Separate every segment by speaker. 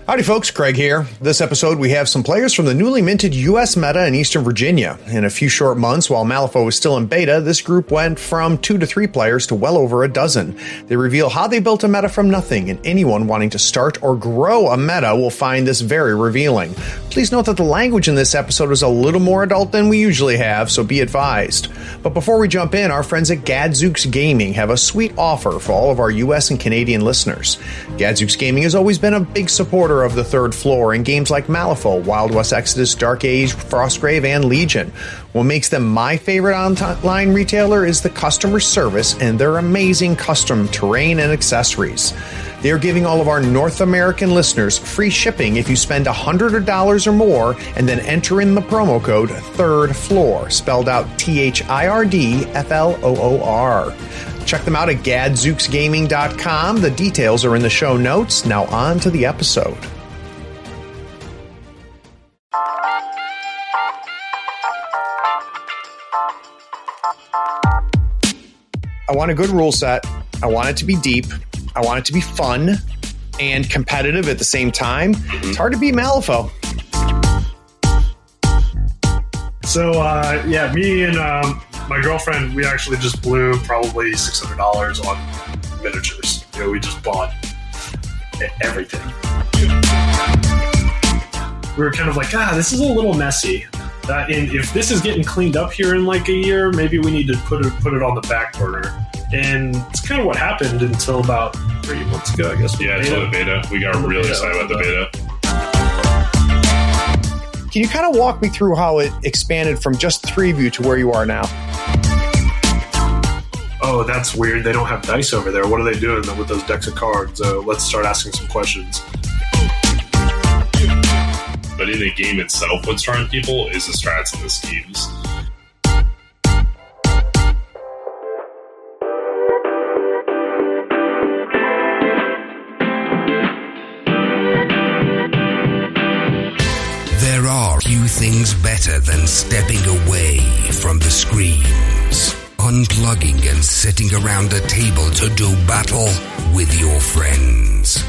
Speaker 1: Howdy folks, Craig here. This episode we have some players from the newly minted US meta in Eastern Virginia. In a few short months, while Malifaux was still in beta, this group went from 2 to 3 players to well over a dozen. They reveal how they built a meta from nothing, and anyone wanting to start or grow a meta will find this very revealing. Please note that the language in this episode is a little more adult than we usually have, so be advised. But before we jump in, our friends at Gadzooks Gaming have a sweet offer for all of our US and Canadian listeners. Gadzooks Gaming has always been a big supporter of the Third Floor in games like Malifaux, Wild West Exodus, Dark Age, Frostgrave, and Legion. What makes them my favorite online retailer is the customer service and their amazing custom terrain and accessories. They are giving all of our North American listeners free shipping if you spend $100 or more and then enter in the promo code Third Floor, spelled out THIRDFLOOR. Check them out at gadzooksgaming.com. The details are in the show notes. Now on to the episode. I want a good rule set. I want it to be deep. I want it to be fun and competitive at the same time. It's hard to beat Malifaux.
Speaker 2: So, me and my girlfriend, we actually just blew probably $600 on miniatures. We just bought everything. We were kind of like, this is a little messy. And if this is getting cleaned up here in like a year, maybe we need to put it on the back burner. And it's kind of what happened until about 3 months ago, I guess.
Speaker 3: Yeah, until the beta. We got really excited about the beta.
Speaker 1: Can you kind of walk me through how it expanded from just 3 of you to where you are now?
Speaker 2: Oh, that's weird. They don't have dice over there. What are they doing with those decks of cards? Let's start asking some questions.
Speaker 3: But in the game itself, what's drawing people is the strats and the schemes.
Speaker 4: There are few things better than stepping away from the screens, unplugging and sitting around a table to do battle with your friends.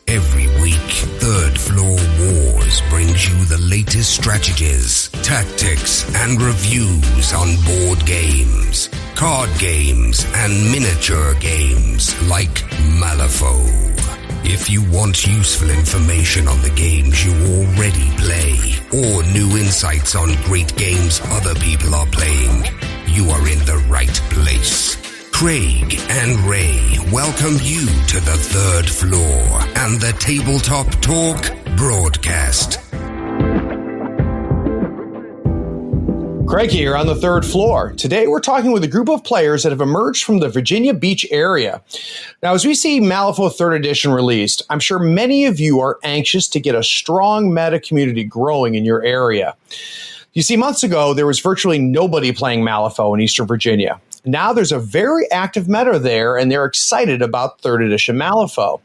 Speaker 4: Every week, Third Floor Wars brings you the latest strategies, tactics, and reviews on board games, card games, and miniature games like Malifaux. If you want useful information on the games you already play, or new insights on great games other people are playing, you are in the right place. Craig and Ray welcome you to the Third Floor and the Tabletop Talk broadcast.
Speaker 1: Craig here on the Third Floor. Today we're talking with a group of players that have emerged from the Virginia Beach area. Now, as we see Malifaux 3rd Edition released, I'm sure many of you are anxious to get a strong meta community growing in your area. You see, months ago, there was virtually nobody playing Malifaux in Eastern Virginia. Now there's a very active meta there, and they're excited about 3rd Edition Malifaux.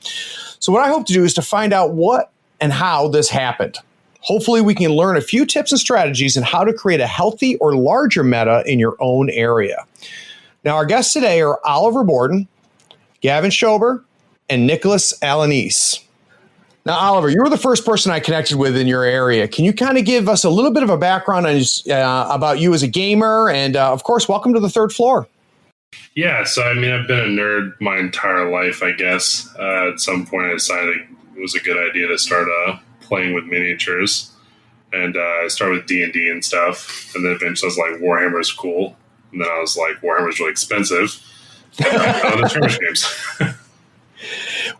Speaker 1: So what I hope to do is to find out what and how this happened. Hopefully we can learn a few tips and strategies on how to create a healthy or larger meta in your own area. Now, our guests today are Oliver Borden, Gavin Schober, and Nicholas Alanis. Now, Oliver, you were the first person I connected with in your area. Can you kind of give us a little bit of a background on, about you as a gamer? And, of course, welcome to the Third Floor.
Speaker 3: Yeah, so, I've been a nerd my entire life, I guess. At some point, I decided it was a good idea to start playing with miniatures. And I started with D&D and stuff. And then eventually I was like, Warhammer's cool. And then I was like, Warhammer's really expensive. The skirmish games.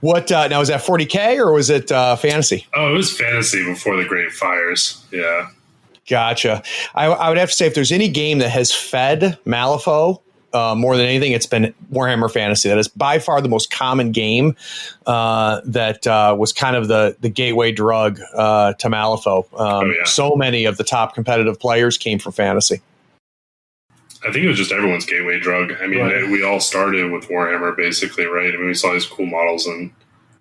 Speaker 1: What now, was that 40K or was it fantasy?
Speaker 3: Oh, it was fantasy before the Great Fires. Yeah.
Speaker 1: Gotcha. I would have to say if there's any game that has fed Malifaux more than anything, it's been Warhammer Fantasy. That is by far the most common game that was kind of the gateway drug to Malifaux. So many of the top competitive players came from fantasy.
Speaker 3: I think it was just everyone's gateway drug. Right. We all started with Warhammer, basically, right? We saw these cool models in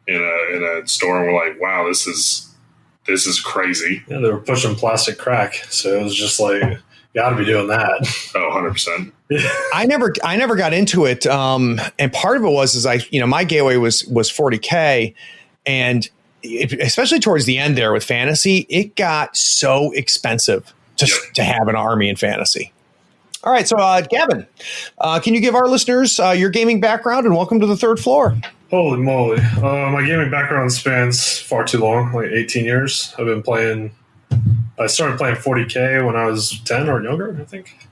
Speaker 3: a store, and we're like, "Wow, this is crazy."
Speaker 2: Yeah, they were pushing plastic crack, so it was just like, you got to be doing that.
Speaker 3: Oh, 100%.
Speaker 1: I never got into it, and part of it was my gateway was 40K, and especially towards the end there with fantasy, it got so expensive to have an army in fantasy. All right, so Gavin, can you give our listeners your gaming background and welcome to the third floor?
Speaker 2: Holy moly. My gaming background spans far too long, like 18 years. I started playing 40K when I was 10 or younger, I think.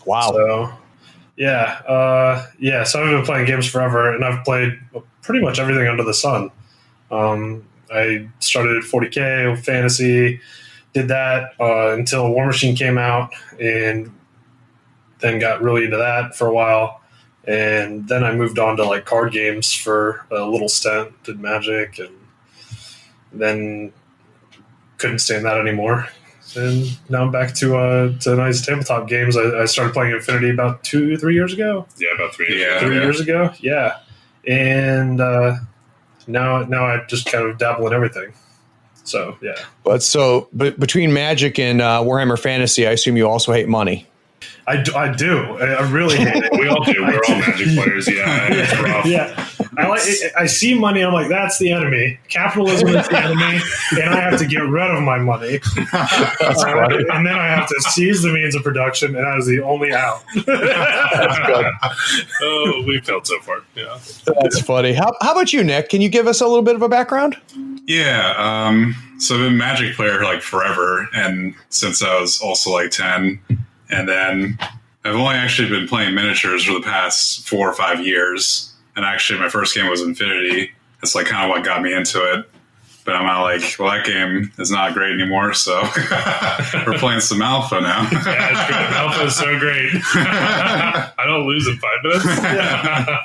Speaker 1: Wow.
Speaker 2: So, so I've been playing games forever, and I've played pretty much everything under the sun. I started at 40K with fantasy, did that until War Machine came out, and then got really into that for a while. And then I moved on to like card games for a little stint, did Magic, and then couldn't stand that anymore. And now I'm back to nice tabletop games. I started playing Infinity about 2-3 years ago.
Speaker 3: Yeah, about 3 years ago.
Speaker 2: 3 years ago, yeah. And now I just kind of dabble in everything. So, yeah.
Speaker 1: But between Magic and Warhammer Fantasy, I assume you also hate money.
Speaker 2: I do. I really hate it.
Speaker 3: We all do. We're all Magic players. Yeah, it's rough.
Speaker 2: Yeah. I see money. I'm like, that's the enemy. Capitalism is the enemy, and I have to get rid of my money. And then I have to seize the means of production, and that is the only out.
Speaker 1: That's good.
Speaker 3: Oh, we felt so far. Yeah,
Speaker 1: that's funny. How about you, Nick? Can you give us a little bit of a background?
Speaker 5: Yeah. So I've been a Magic player like forever, and since I was also like 10. And then I've only actually been playing miniatures for the past 4 or 5 years. And actually, my first game was Infinity. That's like kind of what got me into it. But I'm not like, well, that game is not great anymore. So we're playing some Malifaux now.
Speaker 3: Yeah, it's good. Malifaux is so great. I don't lose in 5 minutes.
Speaker 2: Yeah.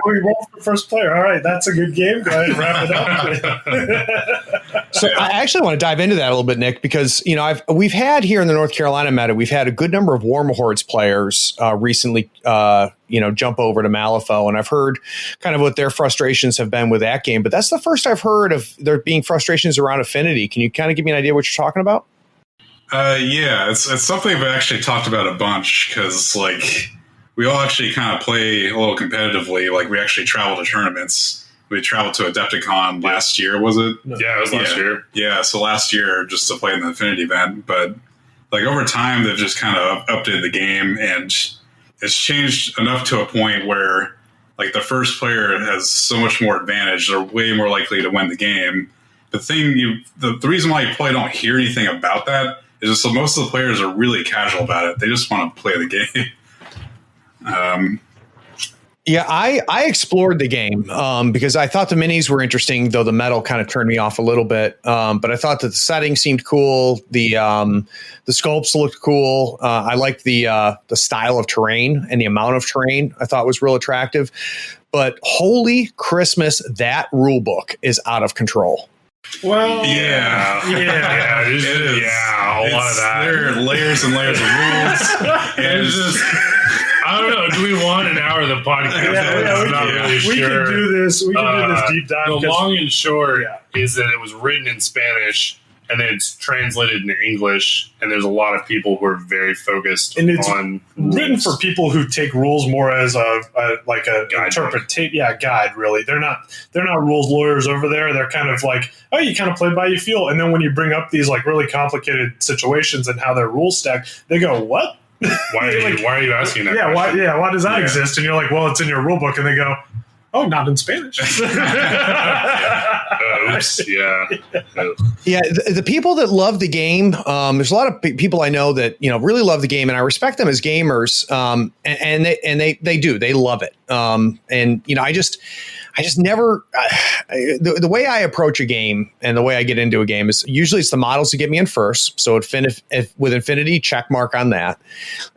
Speaker 2: We roll for first player. All right, that's a good game. Go ahead and wrap it up.
Speaker 1: So I actually want to dive into that a little bit, Nick, because we've had here in the North Carolina meta, we've had a good number of Warmahordes players recently, jump over to Malifaux, and I've heard kind of what their frustrations have been with that game. But that's the first I've heard of there being frustrations around Affinity. Can you kind of give me an idea what you're talking about?
Speaker 5: Yeah, it's something I've actually talked about a bunch because like we all actually kind of play a little competitively. Like we actually travel to tournaments. We traveled to Adepticon last year, was it?
Speaker 3: Yeah, it was last year.
Speaker 5: Yeah, so last year just to play in the Infinity event. But like over time, they've just kind of updated the game, and it's changed enough to a point where like the first player has so much more advantage. They're way more likely to win the game. The reason why you probably don't hear anything about that is just so most of the players are really casual about it. They just want to play the game.
Speaker 1: Yeah, I explored the game because I thought the minis were interesting, though the metal kind of turned me off a little bit. But I thought that the setting seemed cool. The sculpts looked cool. I liked the style of terrain and the amount of terrain I thought was real attractive. But holy Christmas, that rule book is out of control.
Speaker 2: Well,
Speaker 3: yeah, it is. Yeah, a lot of that.
Speaker 5: There are layers and layers of rules.
Speaker 3: And it's just, I don't know. Do we want an hour of the podcast? I'm not really sure.
Speaker 2: We can do this. We can do this deep dive.
Speaker 3: The long and short is that it was written in Spanish and then it's translated into English. And there's a lot of people who are very focused on
Speaker 2: written
Speaker 3: rules.
Speaker 2: for people who take rules more as a
Speaker 3: guide
Speaker 2: interpretation. Yeah, guide. Really, they're not rules lawyers over there. They're kind of like, oh, you kind of play by you feel. And then when you bring up these like really complicated situations and how their rules stack, they go, what?
Speaker 3: Why are you asking that?
Speaker 2: Why does that exist? And you're like, well, it's in your rule book, and they go, oh, not in Spanish.
Speaker 3: Oops. Yeah.
Speaker 1: Yeah. The people that love the game, there's a lot of people I know that really love the game, and I respect them as gamers. And they do. They love it. I just never the way I approach a game and the way I get into a game is usually it's the models that get me in first. So if with Infinity, check mark on that.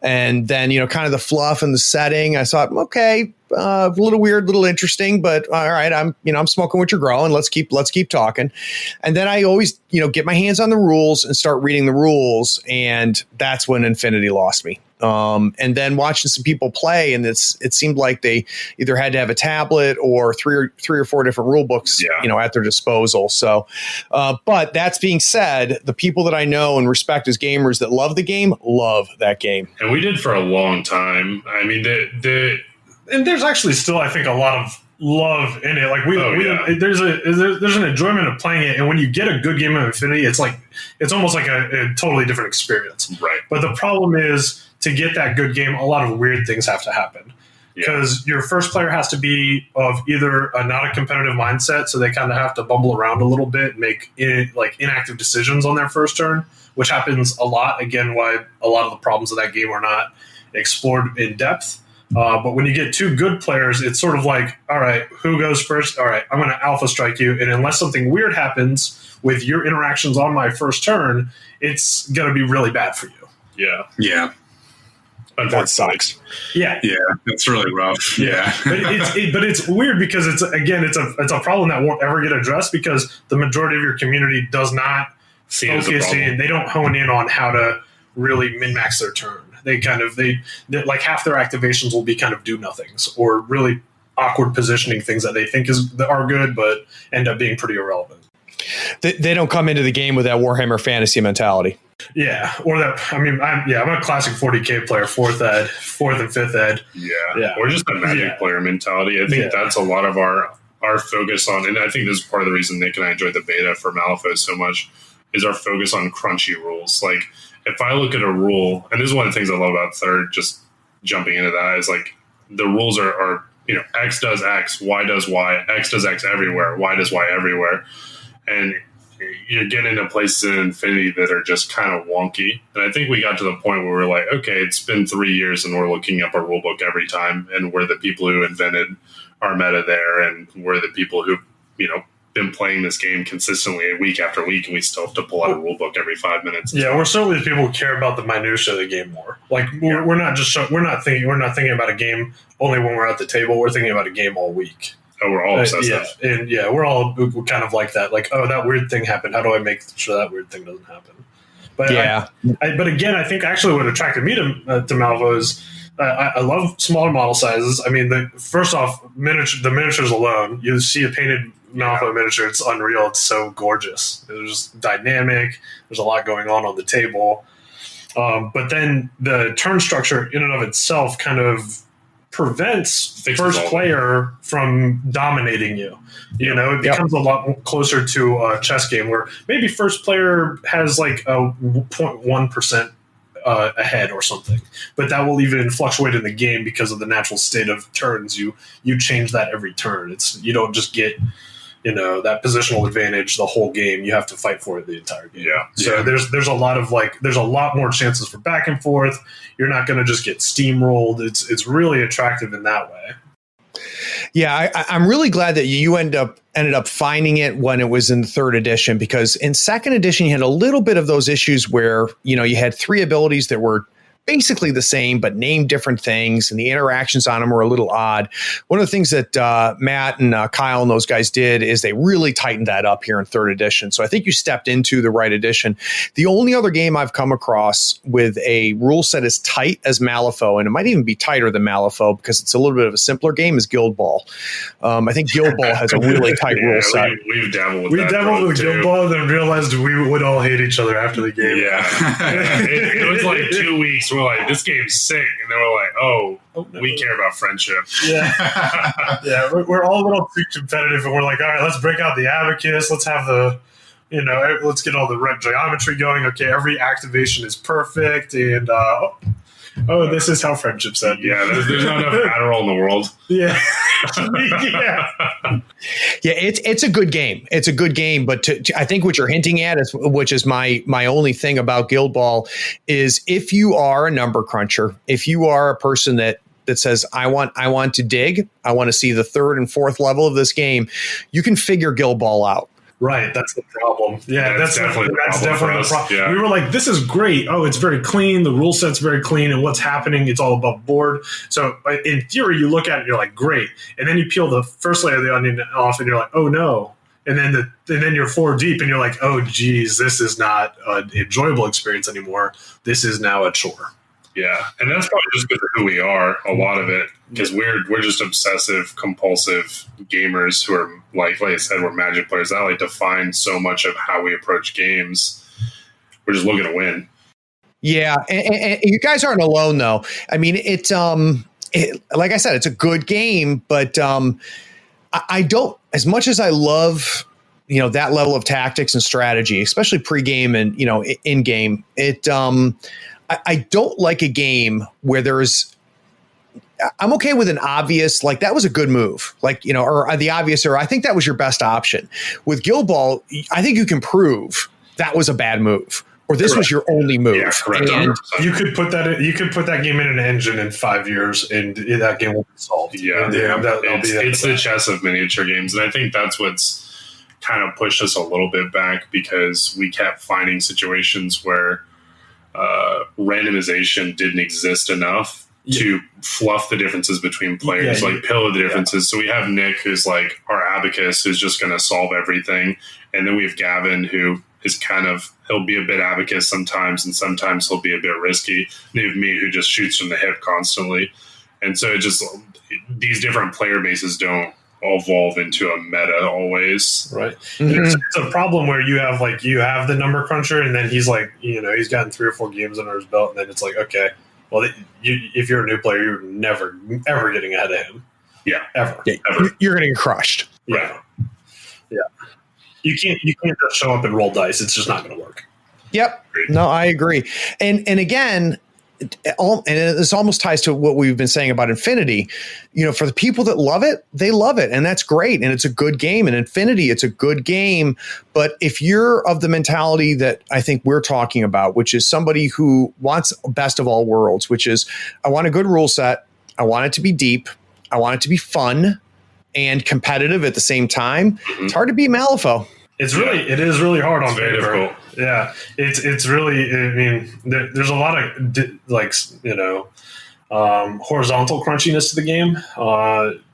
Speaker 1: And then, kind of the fluff and the setting, I thought, okay, a little weird, a little interesting, but all right, I'm smoking what you're growing. Let's keep talking. And then I always, get my hands on the rules and start reading the rules. And that's when Infinity lost me. And then watching some people play, and it seemed like they either had to have a tablet or three or four different rule books, at their disposal. So, but that's being said, the people that I know and respect as gamers that love the game, love that game.
Speaker 3: And we did for a long time. I mean,
Speaker 2: and there's actually still, I think, a lot of love in it. Like there's an enjoyment of playing it, and when you get a good game of Infinity, it's almost like a totally different experience.
Speaker 3: Right.
Speaker 2: But the problem is, to get that good game, a lot of weird things have to happen. Because your first player has to be of either not a competitive mindset, so they kind of have to bumble around a little bit and make inactive decisions on their first turn, which happens a lot. Again, why a lot of the problems of that game are not explored in depth. But when you get two good players, it's sort of like, all right, who goes first? All right, I'm going to alpha strike you. And unless something weird happens with your interactions on my first turn, it's going to be really bad for you.
Speaker 3: Yeah.
Speaker 5: Yeah.
Speaker 1: That sucks.
Speaker 2: Yeah.
Speaker 5: Yeah. It's really rough. Yeah.
Speaker 2: But it's weird because it's a problem that won't ever get addressed because the majority of your community does not focus in. They don't hone in on how to really min-max their turn. They like half their activations will be kind of do nothings or really awkward positioning things that they think are good, but end up being pretty irrelevant.
Speaker 1: They don't come into the game with that Warhammer Fantasy mentality.
Speaker 2: Yeah, or that. I mean, I'm a classic 40K player, fourth and fifth ed.
Speaker 3: Yeah, or just a Magic player mentality. I think that's a lot of our focus on, and I think this is part of the reason Nick and I enjoyed the beta for Malifaux so much, is our focus on crunchy rules. Like, if I look at a rule, and this is one of the things I love about Third, just jumping into that, is like the rules are X does X, Y does Y, X does X everywhere, Y does Y everywhere, and you get into places in Infinity that are just kind of wonky. And I think we got to the point where we're like, okay, it's been 3 years and we're looking up a rule book every time, and we're the people who invented our meta there, and we're the people who been playing this game consistently week after week, and we still have to pull out a rule book every 5 minutes.
Speaker 2: Yeah, we're certainly the people who care about the minutia of the game more. Like we're not thinking about a game only when we're at the table. We're thinking about a game all week.
Speaker 3: Oh, we're all obsessive.
Speaker 2: We're all kind of like that. Like, oh, that weird thing happened. How do I make sure that weird thing doesn't happen? But but again, I think actually what attracted me to Malifaux is I love smaller model sizes. I mean, first off, the miniatures alone. You see a painted Malifaux miniature, it's unreal. It's so gorgeous. It's dynamic. There's a lot going on the table. But then the turn structure in and of itself kind of prevents first player from dominating you. It becomes a lot closer to a chess game where maybe first player has like a 0.1% ahead or something, but that will even fluctuate in the game because of the natural state of turns. You change that every turn. You don't just get that positional advantage the whole game. You have to fight for it the entire game. So there's a lot more chances for back and forth. You're not going to just get steamrolled. It's really attractive in that way.
Speaker 1: Yeah, I'm really glad that you ended up finding it when it was in third edition, because in second edition you had a little bit of those issues where you had three abilities that were basically the same, but named different things, and the interactions on them were a little odd. One of the things that Matt and Kyle and those guys did is they really tightened that up here in third edition. So I think you stepped into the right edition. The only other game I've come across with a rule set as tight as Malifaux, and it might even be tighter than Malifaux because it's a little bit of a simpler game, is Guild Ball. I think Guild Ball has a really tight rule set.
Speaker 3: We've dabbled with
Speaker 2: We dabbled with Guild Ball and then realized we would all hate each other after the game.
Speaker 3: Yeah. It was like 2 weeks. We're like, this game's sick. And then we're like, oh, no. We care about friendship.
Speaker 2: Yeah. We're all a little too competitive, and we're like, all right, let's break out the abacus. Let's have let's get all the right geometry going. Okay, every activation is perfect. And, this is how friendship's ended.
Speaker 3: Yeah, there's not enough Adderall in the world.
Speaker 2: Yeah.
Speaker 1: Yeah, it's a good game. It's a good game, but I think what you're hinting at is, which is my only thing about Guild Ball, is if you are a number cruncher, if you are a person that says, I want to dig, I want to see the third and fourth level of this game, you can figure Guild Ball out.
Speaker 2: Right, that's the problem. Yeah, that's definitely the problem.
Speaker 3: Yeah.
Speaker 2: We were like, this is great. Oh, it's very clean. The rule set's very clean, and what's happening, it's all above board. So in theory, you look at it, you're like, great. And then you peel the first layer of the onion off, and you're like, oh no. And then you're 4 deep, and you're like, oh geez, this is not an enjoyable experience anymore. This is now a chore.
Speaker 3: Yeah, and that's probably just because of who we are, a lot of it, because we're just obsessive, compulsive gamers who are, like I said, we're Magic players. That like define so much of how we approach games. We're just looking to win.
Speaker 1: Yeah, and you guys aren't alone, though. I mean, it's like I said, it's a good game, but I don't, as much as I love, that level of tactics and strategy, especially pregame and, in game, I don't like a game where I'm okay with an obvious, like that was a good move, like, or the obvious, or I think that was your best option. With Guild Ball, I think you can prove that was a bad move, or this was your only move.
Speaker 3: Yeah, correct.
Speaker 2: And you could put that game in an engine in 5 years, and that game will be solved.
Speaker 3: Yeah, it's the chess of miniature games, and I think that's what's kind of pushed us a little bit back, because we kept finding situations where randomization didn't exist enough to fluff the differences between players, like pillow the differences. So we have Nick, who's like our abacus, who's just going to solve everything. And then we have Gavin, who is he'll be a bit abacus sometimes, and sometimes he'll be a bit risky. And you have me, who just shoots from the hip constantly. And so these different player bases don't evolve into a meta always.
Speaker 2: Right. Mm-hmm. It's a problem where you have the number cruncher, and then he's like, he's gotten 3 or 4 games under his belt, and then it's like, okay, well, if you're a new player, you're never, ever getting ahead of him.
Speaker 3: Yeah.
Speaker 2: Ever.
Speaker 1: Yeah,
Speaker 2: ever.
Speaker 1: You're going to get crushed.
Speaker 2: Yeah. Yeah. You can't just show up and roll dice. It's just not going to work.
Speaker 1: Yep. No, I agree. And again, and this almost ties to what we've been saying about Infinity. For the people that love it, they love it, and that's great, and it's a good game. And Infinity, it's a good game. But if you're of the mentality that I think we're talking about, which is somebody who wants best of all worlds, which is, I want a good rule set, I want it to be deep, I want it to be fun and competitive at the same time. It's hard to beat Malifaux.
Speaker 2: It is really hard on
Speaker 3: paper.
Speaker 2: Difficult. Yeah, it's really. I mean, there's a lot of horizontal crunchiness to the game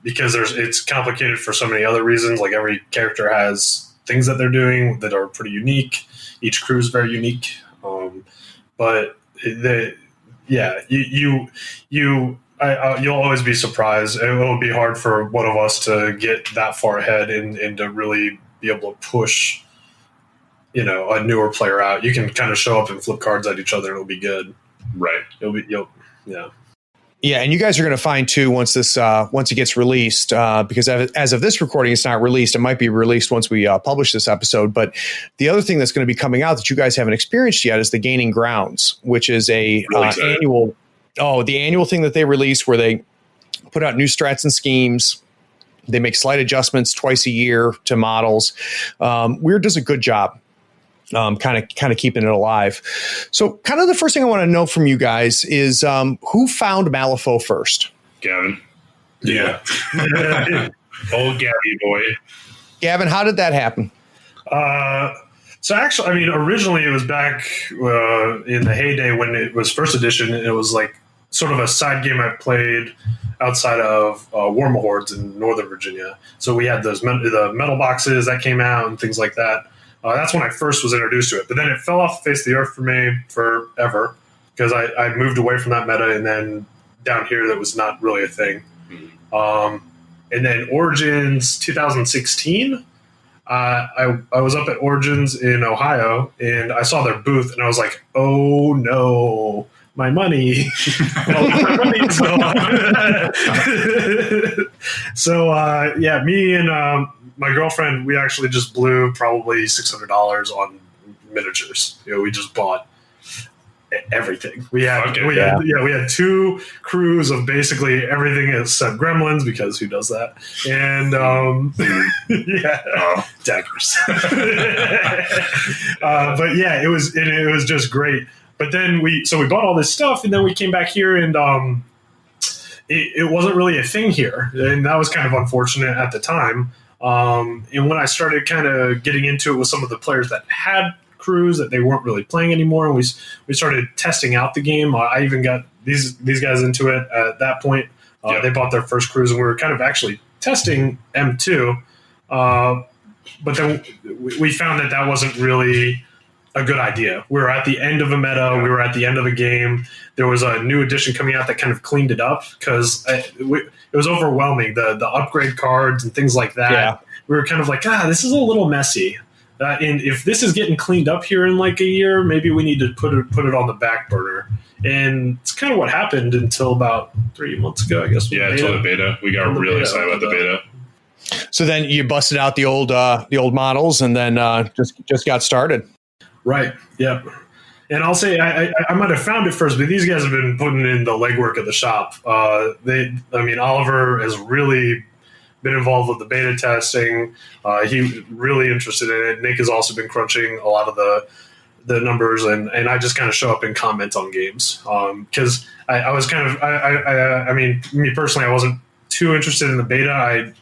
Speaker 2: because it's complicated for so many other reasons. Like every character has things that they're doing that are pretty unique. Each crew is very unique, but you'll always be surprised. It will be hard for one of us to get that far ahead and to really be able to push, a newer player out. You can kind of show up and flip cards at each other, and it'll be good.
Speaker 3: Right.
Speaker 1: Yeah, and you guys are going to find too once it gets released, because as of this recording, it's not released. It might be released once we publish this episode. But the other thing that's going to be coming out that you guys haven't experienced yet is the Gaining Grounds, which is a annual thing that they release where they put out new strats and schemes. They make slight adjustments twice a year to models. Weird does a good job, kind of keeping it alive. So, kind of the first thing I want to know from you guys is who found Malifaux first?
Speaker 3: Gavin.
Speaker 5: Yeah.
Speaker 3: Old Gabby boy.
Speaker 1: Gavin, how did that happen?
Speaker 2: So actually, I mean, originally it was back in the heyday when it was first edition. It was like sort of a side game I played outside of War Mahordes in Northern Virginia. So we had the metal boxes that came out and things like that. That's when I first was introduced to it. But then it fell off the face of the earth for me forever because I moved away from that meta, and then down here that was not really a thing. And then Origins 2016, I was up at Origins in Ohio, and I saw their booth, and I was like, oh no, my money. My money's gone. So me and my girlfriend, we actually just blew probably $600 on miniatures. We just bought everything. We had 2 crews of basically everything except gremlins, because who does that? And daggers. But yeah, it was just great. But then we bought all this stuff, and then we came back here, and it wasn't really a thing here, and that was kind of unfortunate at the time. And when I started kind of getting into it with some of the players that had crews that they weren't really playing anymore, and we started testing out the game. I even got these guys into it at that point. They bought their first crews, and we were kind of actually testing M2. But then we found that wasn't really a good idea. We were at the end of a meta. We were at the end of a game. There was a new edition coming out that kind of cleaned it up because it was overwhelming. The upgrade cards and things like that. Yeah. We were kind of like, this is a little messy. And if this is getting cleaned up here in like a year, maybe we need to put it on the back burner. And it's kind of what happened until about 3 months ago, I guess.
Speaker 3: Yeah, until the beta. We got really excited about the beta.
Speaker 1: So then you busted out the old models and then just got started.
Speaker 2: Right. Yep. And I'll say I might have found it first, but these guys have been putting in the legwork at the shop. Oliver has really been involved with the beta testing. He really interested in it. Nick has also been crunching a lot of the numbers, and I just kind of show up and comment on games because I was kind of me personally, I wasn't too interested in the beta.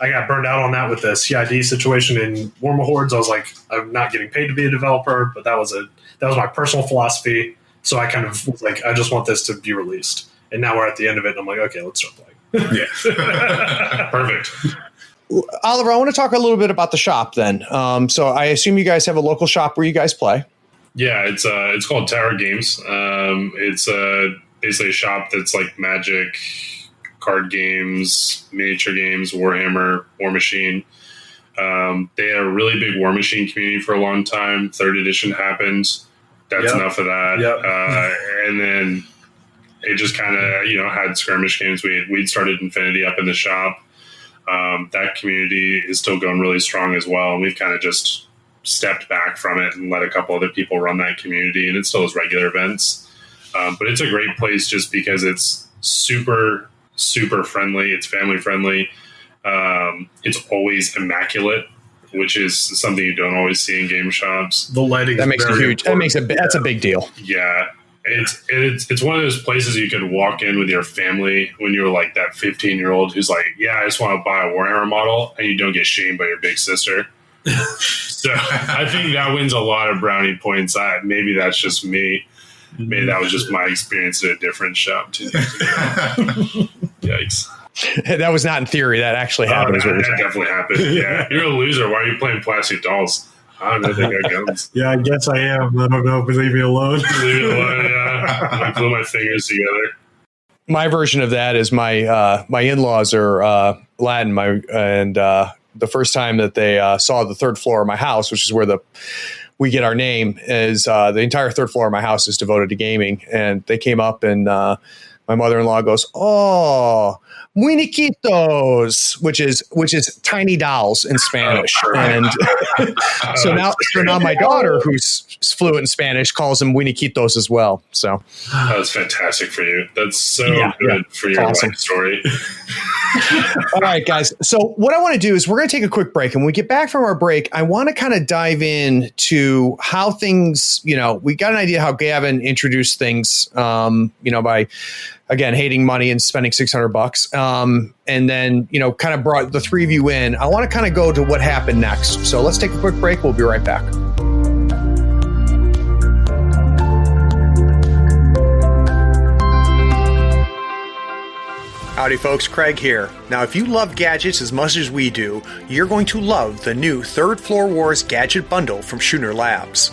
Speaker 2: I got burned out on that with the CID situation in Warma Hordes. I was like, I'm not getting paid to be a developer, but that was my personal philosophy. So I kind of was like, I just want this to be released. And now we're at the end of it, and I'm like, okay, let's start playing.
Speaker 3: Yeah. Perfect.
Speaker 1: Oliver, I want to talk a little bit about the shop then. So I assume you guys have a local shop where you guys play.
Speaker 3: Yeah, it's called Tower Games. It's basically a shop that's like Magic, card games, miniature games, Warhammer, War Machine. They had a really big War Machine community for a long time. 3rd edition happened. That's enough of that. Yep. And then it just kind of, had skirmish games. We'd started Infinity up in the shop. That community is still going really strong as well. And we've kind of just stepped back from it and let a couple other people run that community. And it still has regular events. But it's a great place just because it's super friendly. It's family friendly. It's always immaculate, which is something you don't always see in game shops.
Speaker 2: The lighting
Speaker 1: that's a big deal.
Speaker 3: Yeah. It's one of those places you could walk in with your family when you're like that 15-year-old who's like, yeah, I just want to buy a Warhammer model, and you don't get shamed by your big sister. So I think that wins a lot of brownie points. Maybe that's just me. Maybe that was just my experience at a different shop 2 years ago. Yikes.
Speaker 1: That was not in theory. That actually happened.
Speaker 3: That definitely happened. Yeah. You're a loser. Why are you playing plastic dolls? I don't know if they got guns.
Speaker 2: Yeah, I guess I am. I don't know, but leave me alone.
Speaker 3: Leave me alone, yeah. I glue my fingers together.
Speaker 1: My version of that is my in-laws are Latin. The first time that they saw the 3rd floor of my house, which is where we get our name, is the entire 3rd floor of my house is devoted to gaming. And they came up and my mother-in-law goes, "Oh, muñequitos," which is tiny dolls in Spanish. And so now my daughter, who's fluent in Spanish, calls them muñequitos as well. So
Speaker 3: that was fantastic for you. That's so good for your life story.
Speaker 1: All right, guys. So what I want to do is we're going to take a quick break. And when we get back from our break, I want to kind of dive in to how things, we got an idea how Gavin introduced things, by, again, hating money and spending $600. And then, kind of brought the 3 of you in. I want to kind of go to what happened next. So let's take a quick break. We'll be right back. Howdy folks, Craig here. Now if you love gadgets as much as we do, you're going to love the new 3rd Floor Wars Gadget Bundle from Schooner Labs.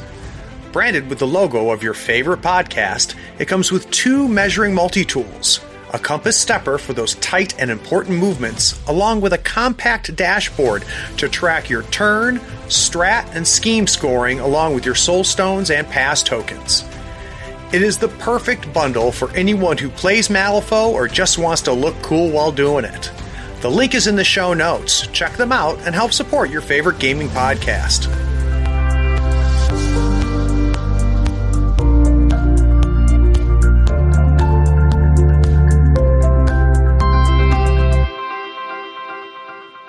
Speaker 1: Branded with the logo of your favorite podcast, it comes with 2 measuring multi-tools, a compass stepper for those tight and important movements, along with a compact dashboard to track your turn, strat, and scheme scoring along with your soul stones and pass tokens. It is the perfect bundle for anyone who plays Malifaux or just wants to look cool while doing it. The link is in the show notes. Check them out and help support your favorite gaming podcast.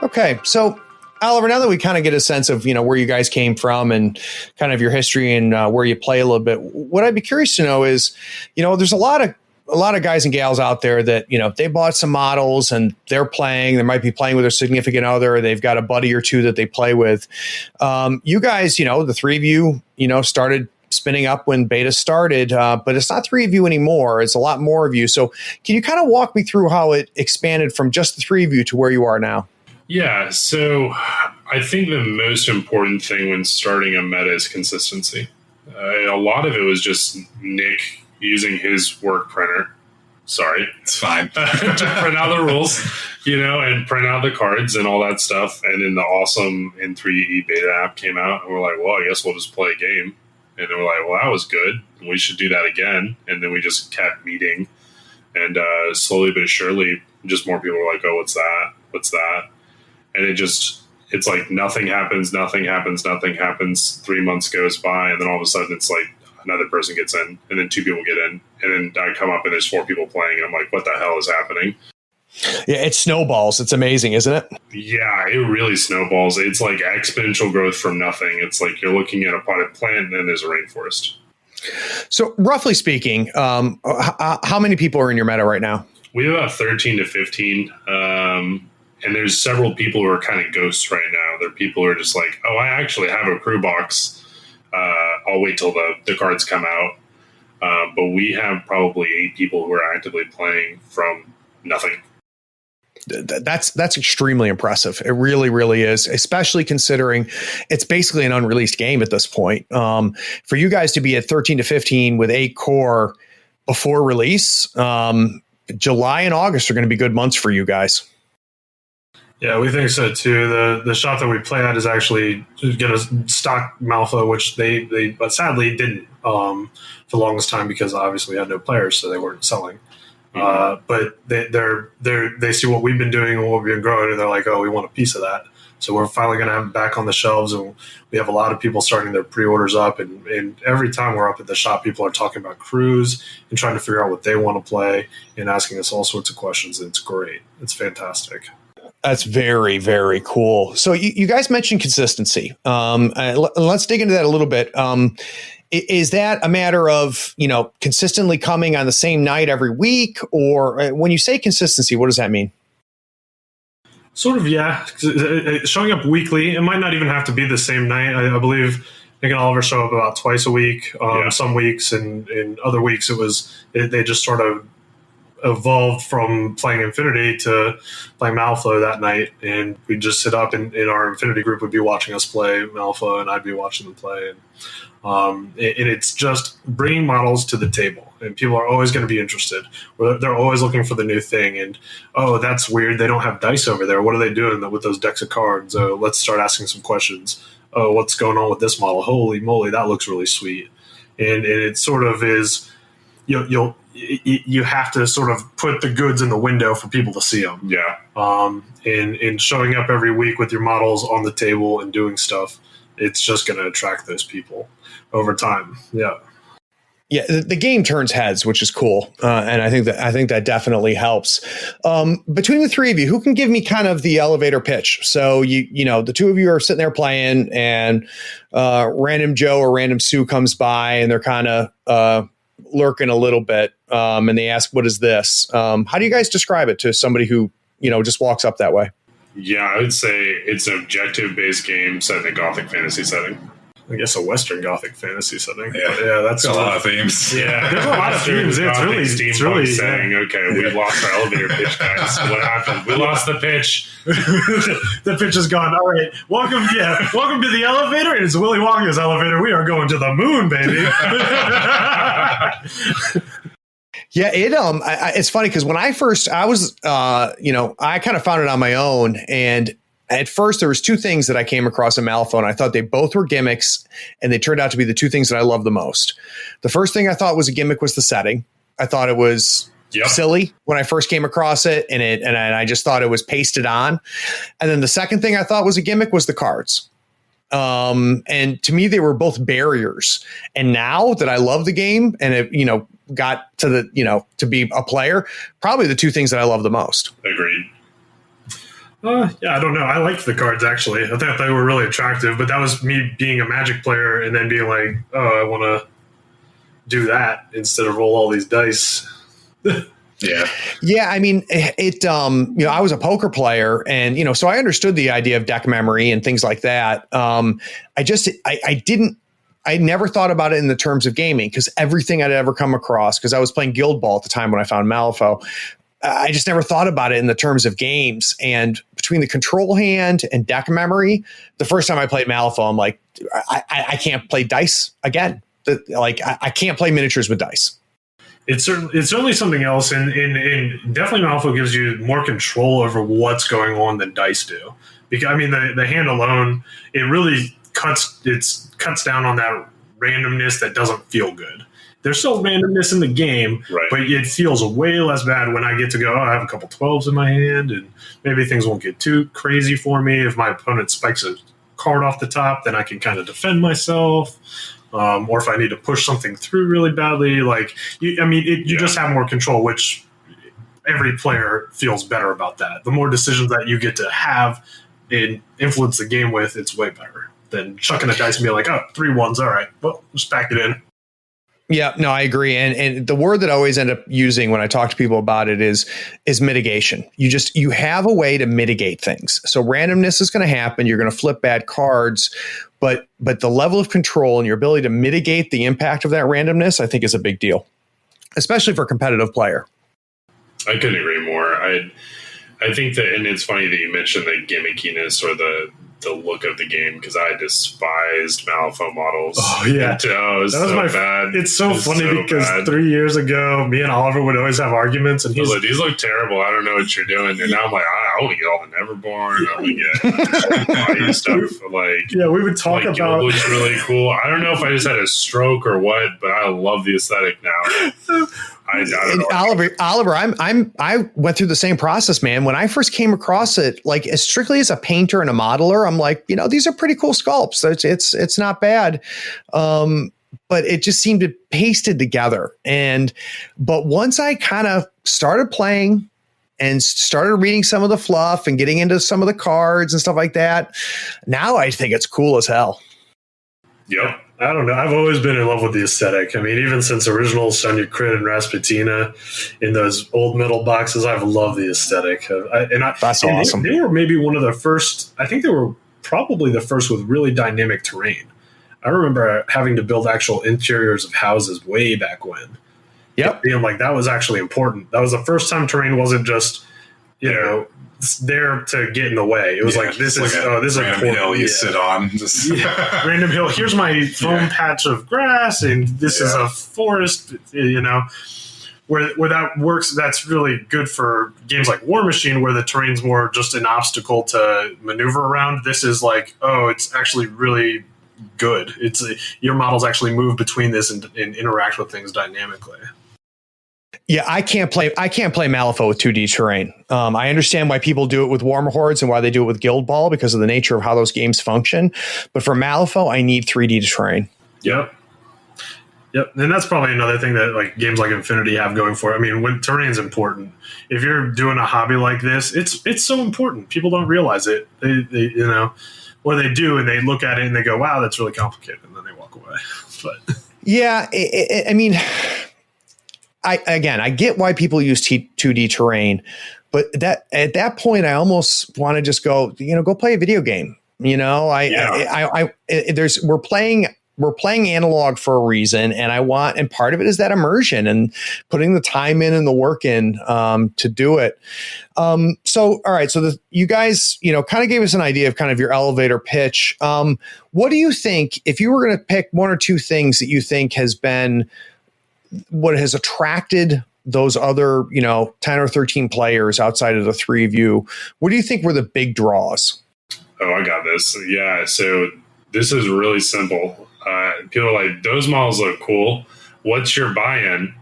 Speaker 1: Okay, so Oliver, now that we kind of get a sense of, where you guys came from and kind of your history and where you play a little bit, what I'd be curious to know is, there's a lot of guys and gals out there that, they bought some models and they're playing, they might be playing with their significant other, they've got a buddy or two that they play with. You guys, the 3 of you, started spinning up when beta started, but it's not 3 of you anymore. It's a lot more of you. So can you kind of walk me through how it expanded from just the 3 of you to where you are now?
Speaker 3: Yeah, so I think the most important thing when starting a meta is consistency. A lot of it was just Nick using his work printer. Sorry.
Speaker 5: It's fine.
Speaker 3: To print out the rules, and print out the cards and all that stuff. And then the awesome N3E beta app came out, and we're like, well, I guess we'll just play a game. And then we're like, well, that was good. We should do that again. And then we just kept meeting. And slowly but surely, just more people were like, oh, what's that? What's that? and it's like nothing happens. 3 months goes by, and then all of a sudden it's like another person gets in, and then 2 people get in, and then I come up and there's 4 people playing, and I'm like, what the hell is happening?
Speaker 1: Yeah, it snowballs. It's amazing, isn't it?
Speaker 3: Yeah, it really snowballs. It's like exponential growth from nothing. It's like you're looking at a potted plant, and then there's a rainforest.
Speaker 1: So, roughly speaking, how many people are in your meta right now?
Speaker 3: We have about 13 to 15. And there's several people who are kind of ghosts right now. There are people who are just like, oh, I actually have a crew box. I'll wait till the cards come out. But we have probably 8 people who are actively playing from nothing.
Speaker 1: That's extremely impressive. It really, really is, especially considering it's basically an unreleased game at this point. For you guys to be at 13 to 15 with 8 core before release, July and August are going to be good months for you guys.
Speaker 2: Yeah, we think so too. The shop that we play at is actually going to stock Malifaux, which they but sadly didn't for the longest time because obviously we had no players, so they weren't selling. But they see what we've been doing and what we've been growing, and they're like, oh, we want a piece of that. So we're finally going to have it back on the shelves, and we have a lot of people starting their pre-orders up. And every time we're up at the shop, people are talking about crews and trying to figure out what they want to play and asking us all sorts of questions. And it's great. It's fantastic.
Speaker 1: That's very, very cool. So you guys mentioned consistency. Let's dig into that a little bit. Is that a matter of, consistently coming on the same night every week? Or when you say consistency, what does that mean?
Speaker 2: Sort of, yeah. Showing up weekly. It might not even have to be the same night. I believe Nick and Oliver show up about twice a week. Some weeks and other weeks they just sort of evolved from playing Infinity to playing Malifaux that night, and we'd just sit up in our Infinity group would be watching us play Malifaux, and I'd be watching them play. And it's just bringing models to the table, and people are always going to be interested. They're always looking for the new thing, and oh, that's weird. They don't have dice over there. What are they doing with those decks of cards? Oh, let's start asking some questions. Oh, what's going on with this model? Holy moly, that looks really sweet. And it sort of is. You have to sort of put the goods in the window for people to see them.
Speaker 3: Yeah.
Speaker 2: And showing up every week with your models on the table and doing stuff, it's just going to attract those people over time. Yeah.
Speaker 1: Yeah, the game turns heads, which is cool, and I think that definitely helps. Between the 3 of you, who can give me kind of the elevator pitch? So the 2 of you are sitting there playing, and random Joe or random Sue comes by, and they're kind of lurking a little bit, and they ask, "What is this?" How do you guys describe it to somebody who just walks up that way?
Speaker 3: Yeah, I would say it's an objective-based game set in a Gothic fantasy setting.
Speaker 2: I guess a Western Gothic fantasy setting.
Speaker 5: Yeah,
Speaker 2: that's
Speaker 5: a lot of themes.
Speaker 3: Yeah,
Speaker 2: there's a lot of themes. It's really
Speaker 3: saying, okay, we lost our elevator pitch, guys. What happened? We lost the pitch.
Speaker 2: The pitch is gone. All right, welcome to the elevator. It's Willy Wonka's elevator. We are going to the moon, baby.
Speaker 1: Yeah, it's funny because when I was, I kind of found it on my own, and at first there was 2 things that I came across in Malifaux, and I thought they both were gimmicks, and they turned out to be the 2 things that I love the most. The first thing I thought was a gimmick was the setting. I thought it was silly when I first came across it, and I just thought it was pasted on. And then the second thing I thought was a gimmick was the cards. And to me, they were both barriers. And now that I love the game and it, got to to be a player, probably the 2 things that I love the most.
Speaker 3: Agreed.
Speaker 2: Yeah, I don't know. I liked the cards, actually. I thought they were really attractive, but that was me being a Magic player and then being like, oh, I want to do that instead of roll all these dice.
Speaker 1: Yeah. I mean, I was a poker player, and, so I understood the idea of deck memory and things like that. I never thought about it in the terms of gaming, because everything I'd ever come across, because I was playing Guild Ball at the time when I found Malifaux, I just never thought about it in the terms of games. And between the control hand and deck memory, the first time I played Malifaux, I'm like, I can't play dice again. I can't play miniatures with dice.
Speaker 2: It's certainly something else, and definitely Malifaux gives you more control over what's going on than dice do. Because the hand alone, it really cuts down on that randomness that doesn't feel good. there's still randomness in the game,
Speaker 3: Right.
Speaker 2: but it feels way less bad when I get to go, I have a couple 12s in my hand, and maybe things won't get too crazy for me. If my opponent spikes a card off the top, then I can kind of defend myself. Or if I need to push something through really badly, you just have more control, which every player feels better about that. The more decisions that you get to have and influence the game with, it's way better than chucking a dice and being like, 3 1s, all right, well, just back it in.
Speaker 1: Yeah, no, I agree. And the word that I always end up using when I talk to people about it is mitigation. You have a way to mitigate things. So randomness is going to happen. You're going to flip bad cards, but the level of control and your ability to mitigate the impact of that randomness, I think, is a big deal, especially for a competitive player.
Speaker 3: I couldn't agree more. I think that, and it's funny that you mentioned the gimmickiness or the look of the game, because I despised Malifaux models.
Speaker 2: Oh yeah,
Speaker 3: it was so bad.
Speaker 2: It's so funny because 3 years ago, me and Oliver would always have arguments, and he's
Speaker 3: like, "These look terrible. I don't know what you're doing." And now I'm like, "I want to get all the Neverborn. I want to get stuff." Like,
Speaker 2: yeah, we would talk about.
Speaker 3: It looks really cool. I don't know if I just had a stroke or what, but I love the aesthetic now. I don't know.
Speaker 1: Oliver, I went through the same process, man. When I first came across it, like as strictly as a painter and a modeler, I'm like, these are pretty cool sculpts. It's not bad. But it just seemed to pasted together. But once I kind of started playing and started reading some of the fluff and getting into some of the cards and stuff like that, now I think it's cool as hell.
Speaker 3: Yep.
Speaker 2: I don't know. I've always been in love with the aesthetic. I mean, even since original Sonia Crit and Rasputina in those old metal boxes, I've loved the aesthetic.
Speaker 1: That's awesome.
Speaker 2: They were maybe one of the first, I think they were probably the first with really dynamic terrain. I remember having to build actual interiors of houses way back when.
Speaker 1: Yep.
Speaker 2: Being like, that was actually important. That was the first time terrain wasn't just, there to get in the way. It was this is a
Speaker 5: random hill you sit on.
Speaker 2: Random hill. Here's my foam patch of grass, and this is a forest. Where that works. That's really good for games like War Machine, where the terrain's more just an obstacle to maneuver around. This is like, it's actually really good. It's your models actually move between this and interact with things dynamically.
Speaker 1: Yeah, I can't play Malifaux with 2D terrain. I understand why people do it with Warmer Hordes and why they do it with Guild Ball because of the nature of how those games function. But for Malifaux, I need 3D terrain.
Speaker 2: Yep. And that's probably another thing that like games like Infinity have going for it. I mean, when terrain's important, if you're doing a hobby like this, it's so important. People don't realize it. They or they do, and they look at it and they go, "Wow, that's really complicated," and then they walk away. But
Speaker 1: yeah, I mean. I get why people use 2D terrain, but at that point, I almost want to just go play a video game. We're playing analog for a reason, and part of it is that immersion and putting the time in and the work in to do it. So, all right. So you guys, kind of gave us an idea of kind of your elevator pitch. What do you think, if you were going to pick one or two things that you think has been what has attracted those other, 10 or 13 players outside of the three of you, what do you think were the big draws?
Speaker 3: Oh, I got this. Yeah. So this is really simple. People are like, those models look cool. What's your buy-in?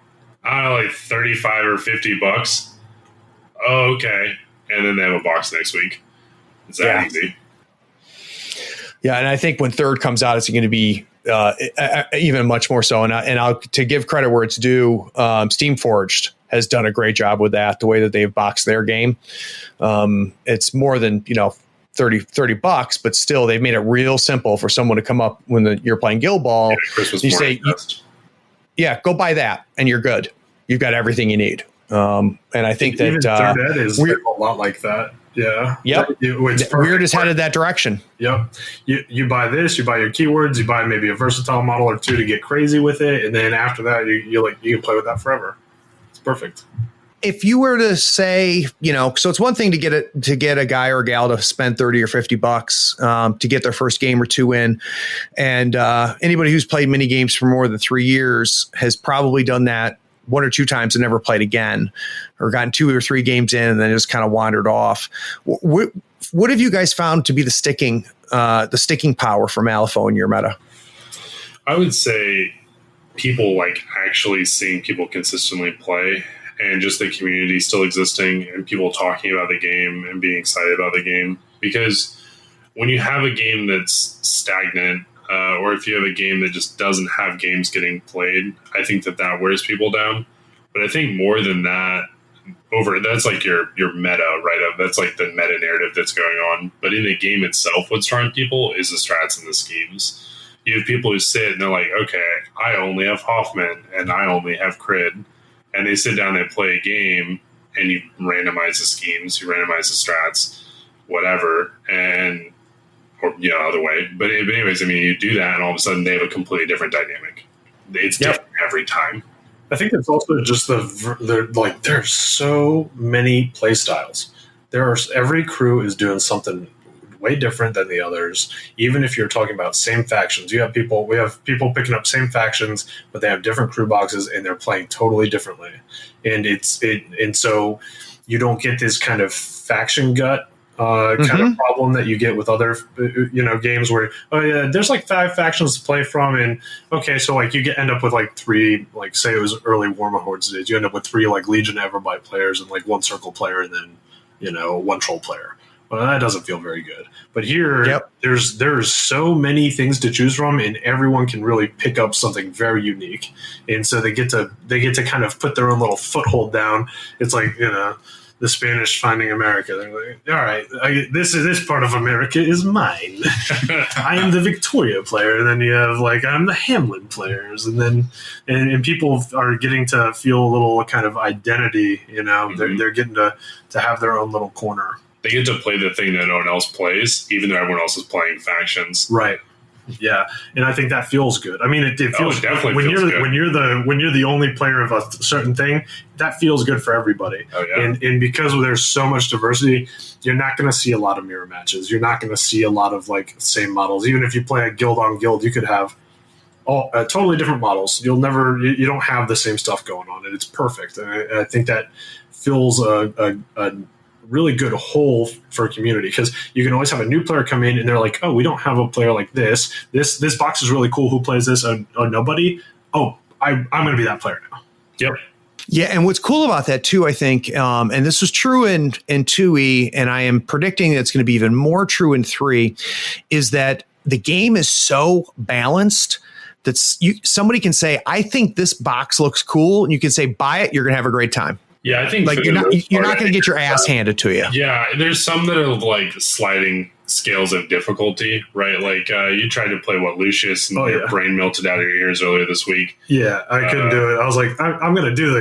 Speaker 3: I don't know, like $35 or $50. Oh, okay. And then they have a box next week. It's that easy.
Speaker 1: Yeah. And I think when third comes out, it's going to be, even much more so. And to give credit where it's due, Steamforged has done a great job with that, the way that they've boxed their game. It's more than, $30, but still they've made it real simple for someone to come up when you're playing Guild Ball. You say, go buy that and you're good. You've got everything you need. And I think that
Speaker 2: Third Ed is a lot like that. Yeah.
Speaker 1: Yep. Weird is headed that direction.
Speaker 2: Yep. You buy this, you buy your keywords, you buy maybe a versatile model or two to get crazy with it, and then after that, you can play with that forever. It's perfect.
Speaker 1: If you were to say, so it's one thing to get a guy or a gal to spend $30 or $50 to get their first game or two in, and anybody who's played mini games for more than 3 years has probably done that one or two times and never played again, or gotten 2 or 3 games in and then just kind of wandered off. What have you guys found to be the sticking power for Malifaux in your meta?
Speaker 3: I would say people like actually seeing people consistently play, and just the community still existing and people talking about the game and being excited about the game. Because when you have a game that's stagnant, or if you have a game that just doesn't have games getting played, I think that wears people down. But I think more than that, that's like your meta, right? That's like the meta narrative that's going on. But in the game itself, what's drawing people is the strats and the schemes. You have people who sit and they're like, okay, I only have Hoffman and I only have Crid. And they sit down and play a game, and you randomize the schemes, you randomize the strats, whatever, or other way. But anyways, I mean, you do that, and all of a sudden they have a completely different dynamic. It's different every time.
Speaker 2: I think it's also just there's so many play styles. Every crew is doing something way different than the others. Even if you're talking about same factions, we have people picking up same factions, but they have different crew boxes and they're playing totally differently. And so you don't get this kind of faction gut kind of problem that you get with other games where there's like 5 factions to play from, and okay, so like you end up with like 3, like say it was early Warma Hordes days, you end up with 3 like Legion Everbite players and like 1 Circle player and then 1 Troll player. Well, that doesn't feel very good. But here, there's so many things to choose from, and everyone can really pick up something very unique. And so they get to kind of put their own little foothold down. It's like the Spanish finding America. They're like, all right, this part of America is mine. I am the Victoria player, and then you have like I'm the Hamlin players, and then and people are getting to feel a little kind of identity. They're getting to have their own little corner.
Speaker 3: They get to play the thing that no one else plays, even though everyone else is playing factions.
Speaker 2: Right. Yeah, and I think that feels good. I mean, it feels
Speaker 3: definitely
Speaker 2: when
Speaker 3: feels good.
Speaker 2: when you're the only player of a certain thing. That feels good for everybody.
Speaker 3: Oh, yeah.
Speaker 2: And because there's so much diversity, you're not going to see a lot of mirror matches. You're not going to see a lot of like same models. Even if you play a guild on guild, you could have all totally different models. You don't have the same stuff going on, and it's perfect. And I think that fills a really good hole for a community, because you can always have a new player come in and they're like, oh, we don't have a player like this box is really cool, who plays this? Oh, nobody. I'm going to be that player now.
Speaker 3: Yep.
Speaker 1: Yeah, and what's cool about that too, I think, and this was true in 2E, and I am predicting it's going to be even more true in 3, is that the game is so balanced that somebody can say, I think this box looks cool, and you can say, buy it, you're going to have a great time.
Speaker 3: Yeah, I think
Speaker 1: like you're not going to get your ass handed to you.
Speaker 3: Yeah, there's some that are like sliding scales of difficulty, right? Like you tried to play Lucius, and your brain melted out of your ears earlier this week.
Speaker 2: Yeah, I couldn't do it. I was like, I'm going to do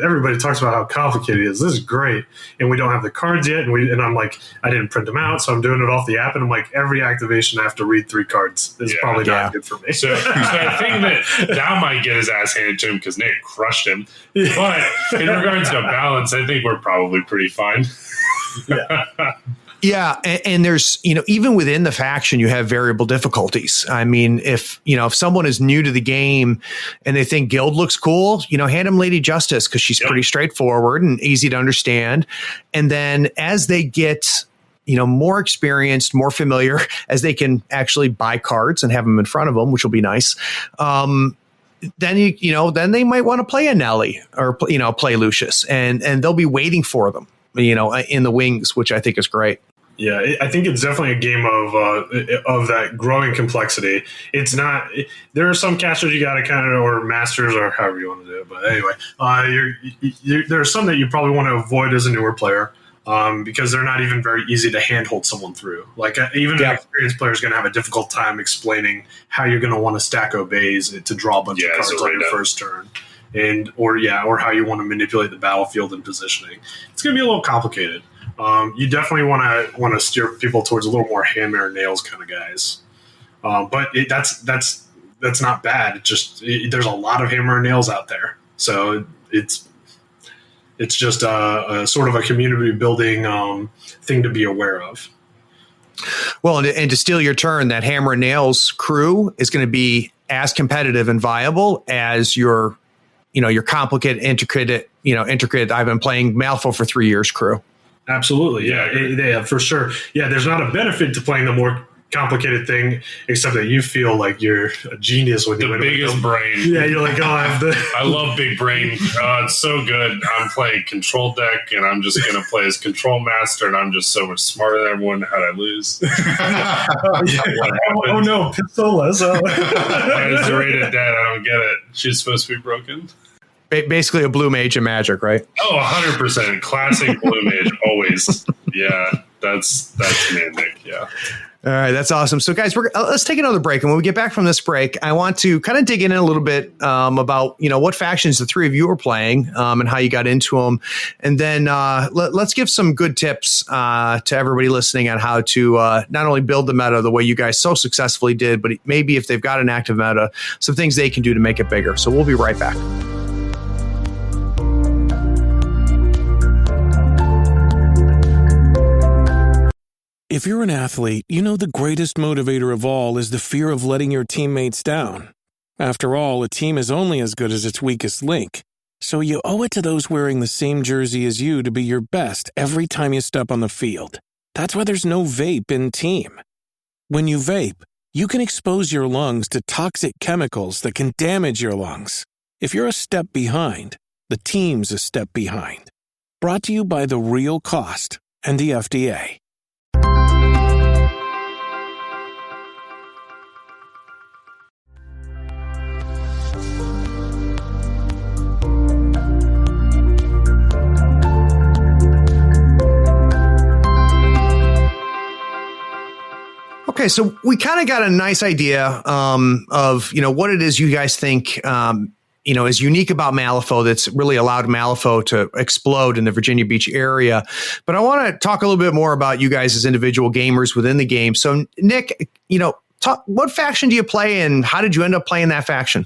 Speaker 2: everybody talks about how complicated it is. This is great, and we don't have the cards yet, and I'm like, I didn't print them out, so I'm doing it off the app, and I'm like, every activation I have to read 3 cards. It's probably not good for me.
Speaker 3: So I think that might get his ass handed to him because Nate crushed him. But in regards to balance, I think we're probably pretty fine.
Speaker 2: Yeah.
Speaker 1: Yeah, and there's, even within the faction, you have variable difficulties. I mean, if someone is new to the game and they think guild looks cool, hand them Lady Justice, because she's pretty straightforward and easy to understand. And then as they get, more experienced, more familiar, as they can actually buy cards and have them in front of them, which will be nice. Then then they might want to play a Nelly or play Lucius, and they'll be waiting for them, in the wings, which I think is great.
Speaker 2: Yeah, I think it's definitely a game of that growing complexity. It's not. There are some casters you got to kind of, or masters, or however you want to do it. But anyway, there are some that you probably want to avoid as a newer player, because they're not even very easy to handhold someone through. Like even an experienced player is going to have a difficult time explaining how you're going to want to stack obeys to draw a bunch of cards on your first turn. Or how you want to manipulate the battlefield and positioning. It's going to be a little complicated. You definitely want to steer people towards a little more hammer and nails kind of guys. But that's not bad. There's a lot of hammer and nails out there. So it's just a sort of a community building thing to be aware of.
Speaker 1: Well, and to steal your turn, that hammer and nails crew is going to be as competitive and viable as your complicated, intricate. I've been playing Malifaux for 3 years crew.
Speaker 2: Absolutely. Yeah, for sure. Yeah, there's not a benefit to playing the more complicated thing, except that you feel like you're a genius when you win.
Speaker 3: The biggest brain.
Speaker 2: Yeah, you're like,
Speaker 3: I love big brain. It's so good. I'm playing control deck, and I'm just going to play as control master, and I'm just so much smarter than everyone. How'd I lose?
Speaker 2: Oh no, Pistolas.
Speaker 3: It's rated dead. I don't get it. She's supposed to be broken.
Speaker 1: Basically a blue mage in Magic, right?
Speaker 3: Oh, 100%. Classic blue mage, always. Yeah, that's me, Nick. Yeah.
Speaker 1: All right, that's awesome. So, guys, let's take another break. And when we get back from this break, I want to kind of dig in a little bit about, what factions the three of you are playing and how you got into them. And then let's give some good tips to everybody listening on how to not only build the meta the way you guys so successfully did, but maybe if they've got an active meta, some things they can do to make it bigger. So we'll be right back.
Speaker 6: If you're an athlete, you know the greatest motivator of all is the fear of letting your teammates down. After all, a team is only as good as its weakest link. So you owe it to those wearing the same jersey as you to be your best every time you step on the field. That's why there's no vape in team. When you vape, you can expose your lungs to toxic chemicals that can damage your lungs. If you're a step behind, the team's a step behind. Brought to you by The Real Cost and the FDA.
Speaker 1: Okay, so we kind of got a nice idea of what it is you guys think is unique about Malifaux that's really allowed Malifaux to explode in the Virginia Beach area. But I want to talk a little bit more about you guys as individual gamers within the game. So, Nick, what faction do you play, and how did you end up playing that faction?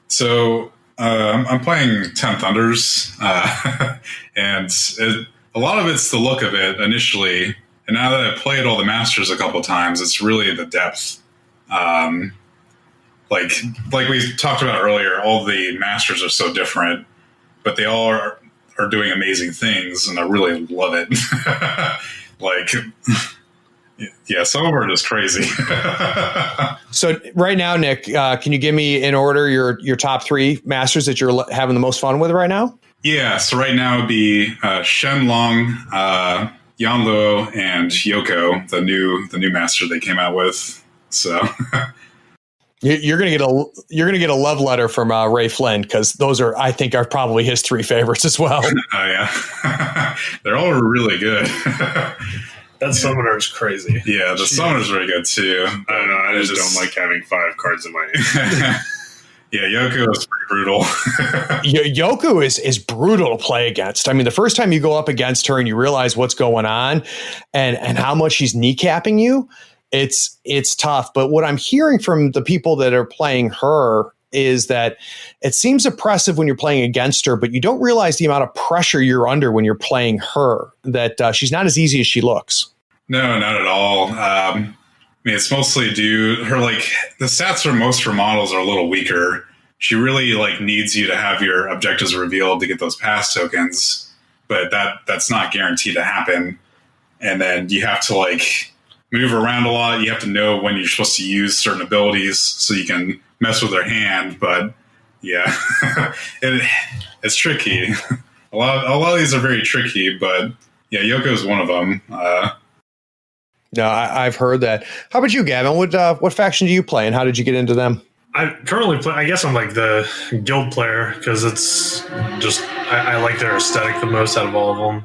Speaker 5: So I'm playing 10 Thunders, and a lot of it's the look of it initially. And now that I've played all the Masters a couple times, it's really the depth. Like we talked about earlier, all the Masters are so different, but they all are doing amazing things, and I really love it. Some of them are just crazy.
Speaker 1: So right now, Nick, can you give me in order your top three Masters that you're having the most fun with right now? Yeah,
Speaker 5: so right now it would be Shenlong, Yanluo, and Yoko, the new master they came out with. So
Speaker 1: you're gonna get a love letter from Ray Flynn, because those are probably his three favorites as well.
Speaker 5: Oh yeah, they're all really good.
Speaker 2: That summoner is crazy.
Speaker 5: Yeah, the summoner's very good too.
Speaker 3: I don't know. I just don't like having 5 cards in my hand.
Speaker 5: Yeah, Yoko is pretty brutal.
Speaker 1: Yoko is brutal to play against. I mean, the first time you go up against her and you realize what's going on and how much she's kneecapping you, it's tough. But what I'm hearing from the people that are playing her is that it seems oppressive when you're playing against her, but you don't realize the amount of pressure you're under when you're playing her, that she's not as easy as she looks.
Speaker 5: No, not at all. It's mostly the stats for most her models are a little weaker. She really needs you to have your objectives revealed to get those pass tokens, but that's not guaranteed to happen. And then you have to move around a lot. You have to know when you're supposed to use certain abilities so you can mess with her hand. But yeah, it's tricky. A lot of these are very tricky, but yeah, Yoko is one of them.
Speaker 1: No, I've heard that. How about you, Gavin? What faction do you play, and how did you get into them?
Speaker 2: I currently play, I guess I'm the guild player, because it's just, I like their aesthetic the most out of all of them.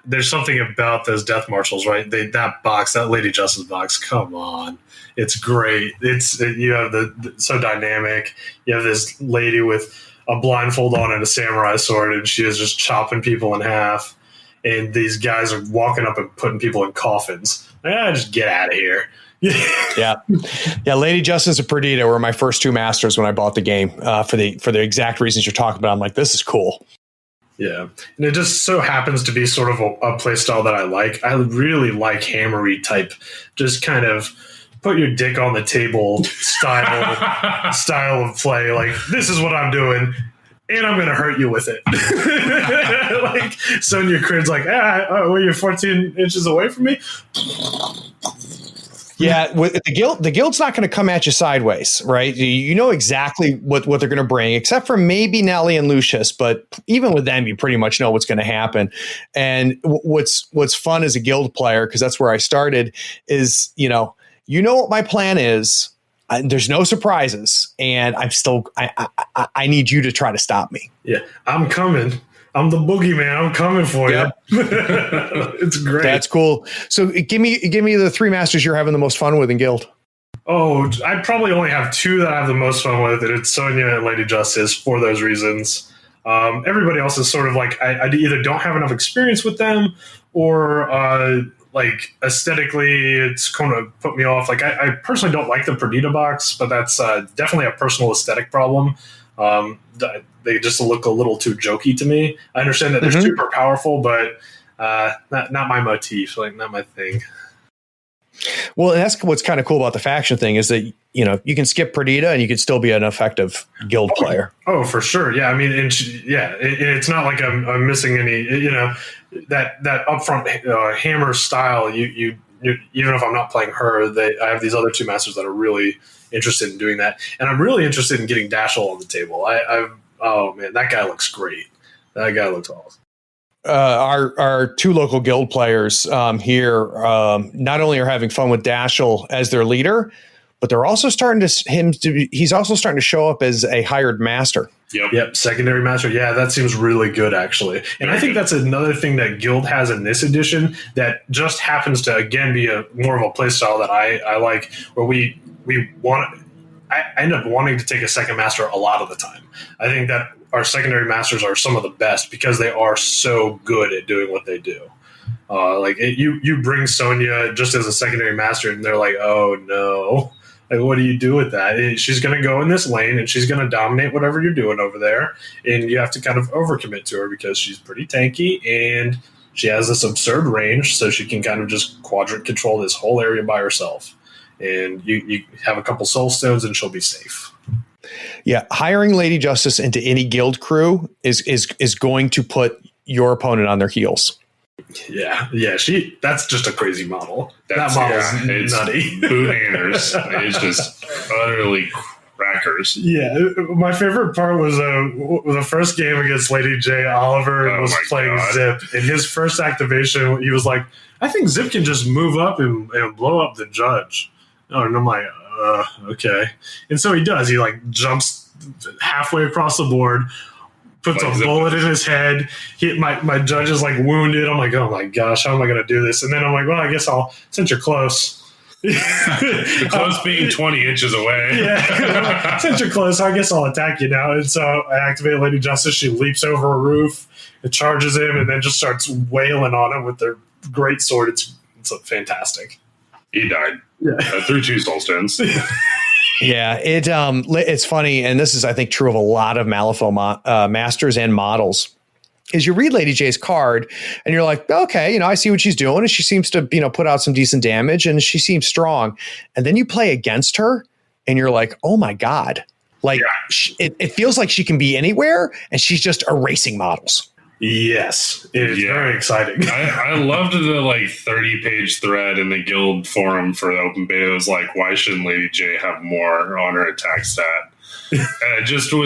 Speaker 2: There's something about those death marshals, right? That Lady Justice box, come on. It's great. You have so dynamic. You have this lady with a blindfold on and a samurai sword, and she is just chopping people in half. And these guys are walking up and putting people in coffins. Just get out of here.
Speaker 1: Yeah. Lady Justice and Perdita were my first two masters when I bought the game for the exact reasons you're talking about. I'm like, this is cool.
Speaker 2: Yeah. And it just so happens to be sort of a play style that I like. I really like hammery type, just kind of put your dick on the table style of play. This is what I'm doing. and I'm going to hurt you with it. Like Sonya Crid's like, you're 14 inches away from me.
Speaker 1: Yeah, with the guild's not going to come at you sideways, right? You know exactly what they're going to bring, except for maybe Nelly and Lucius. But even with them, you pretty much know what's going to happen. And what's fun as a guild player, because that's where I started, is you know what my plan is. There's no surprises, and I need you to try to stop me.
Speaker 2: Yeah, I'm coming. I'm the boogeyman. I'm coming for you. It's great.
Speaker 1: That's cool. So give me the three masters you're having the most fun with in guild.
Speaker 2: Oh, I probably only have two that I have the most fun with, and it's Sonya and Lady Justice for those reasons. Everybody else is sort of like I either don't have enough experience with them, or like aesthetically it's kind of put me off. Like I personally don't like the Perdita box, but that's definitely a personal aesthetic problem. They just look a little too jokey to me. I understand that they're super powerful, but not my motif, like not my thing.
Speaker 1: Well, that's what's kind of cool about the faction thing is that you can skip Perdita and you can still be an effective guild player.
Speaker 2: Oh, for sure. Yeah, I mean, it's not like I'm missing any. That upfront hammer style. You even if I'm not playing her, I have these other two masters that are really interested in doing that, and I'm really interested in getting Dashel on the table. Oh man, that guy looks great. That guy looks awesome.
Speaker 1: Our two local guild players here not only are having fun with Dashel as their leader, but they're also he's also starting to show up as a hired master.
Speaker 2: Yep. Secondary master. Yeah, that seems really good, actually. And I think that's another thing that Guild has in this edition that just happens to, again, be more of a play style that I like, where we want. I end up wanting to take a second master a lot of the time. I think that our secondary masters are some of the best because they are so good at doing what they do. You bring Sonya just as a secondary master, and they're like, oh no. Like, what do you do with that? She's going to go in this lane and she's going to dominate whatever you're doing over there. And you have to kind of overcommit to her because she's pretty tanky and she has this absurd range. So she can kind of just quadrant control this whole area by herself. And you have a couple soul stones and she'll be safe.
Speaker 1: Yeah. Hiring Lady Justice into any guild crew is going to put your opponent on their heels.
Speaker 2: Yeah, that's just a crazy model. That model's nutty.
Speaker 3: Boot-handers. It's just utterly crackers.
Speaker 2: Yeah, my favorite part was the first game against Lady J. Oliver was playing Zip. In his first activation, he was like, I think Zip can just move up and blow up the judge. And I'm like, okay. And so he does. He like jumps halfway across the board, puts a bullet in his head. My judge is like wounded. I'm like, oh my gosh, how am I going to do this? And then I'm like, well, I guess since you're close.
Speaker 3: The close being 20 inches away.
Speaker 2: Yeah. Since you're close, I guess I'll attack you now. And so I activate Lady Justice. She leaps over a roof, it charges him, and then just starts wailing on him with their great sword. It's fantastic.
Speaker 3: He died.
Speaker 2: Yeah.
Speaker 3: Through 2 soul stones.
Speaker 1: Yeah, it's funny, and this is, I think, true of a lot of Malifaux masters and models, is you read Lady J's card, and you're like, okay, I see what she's doing, and she seems to, put out some decent damage, and she seems strong. And then you play against her, and you're like, oh my God. Like, it feels like she can be anywhere, and she's just erasing models.
Speaker 2: Yes, it is very exciting.
Speaker 3: I loved the 30-page thread in the guild forum for the open beta. It was like, why shouldn't Lady J have more on her attack stat? And I just be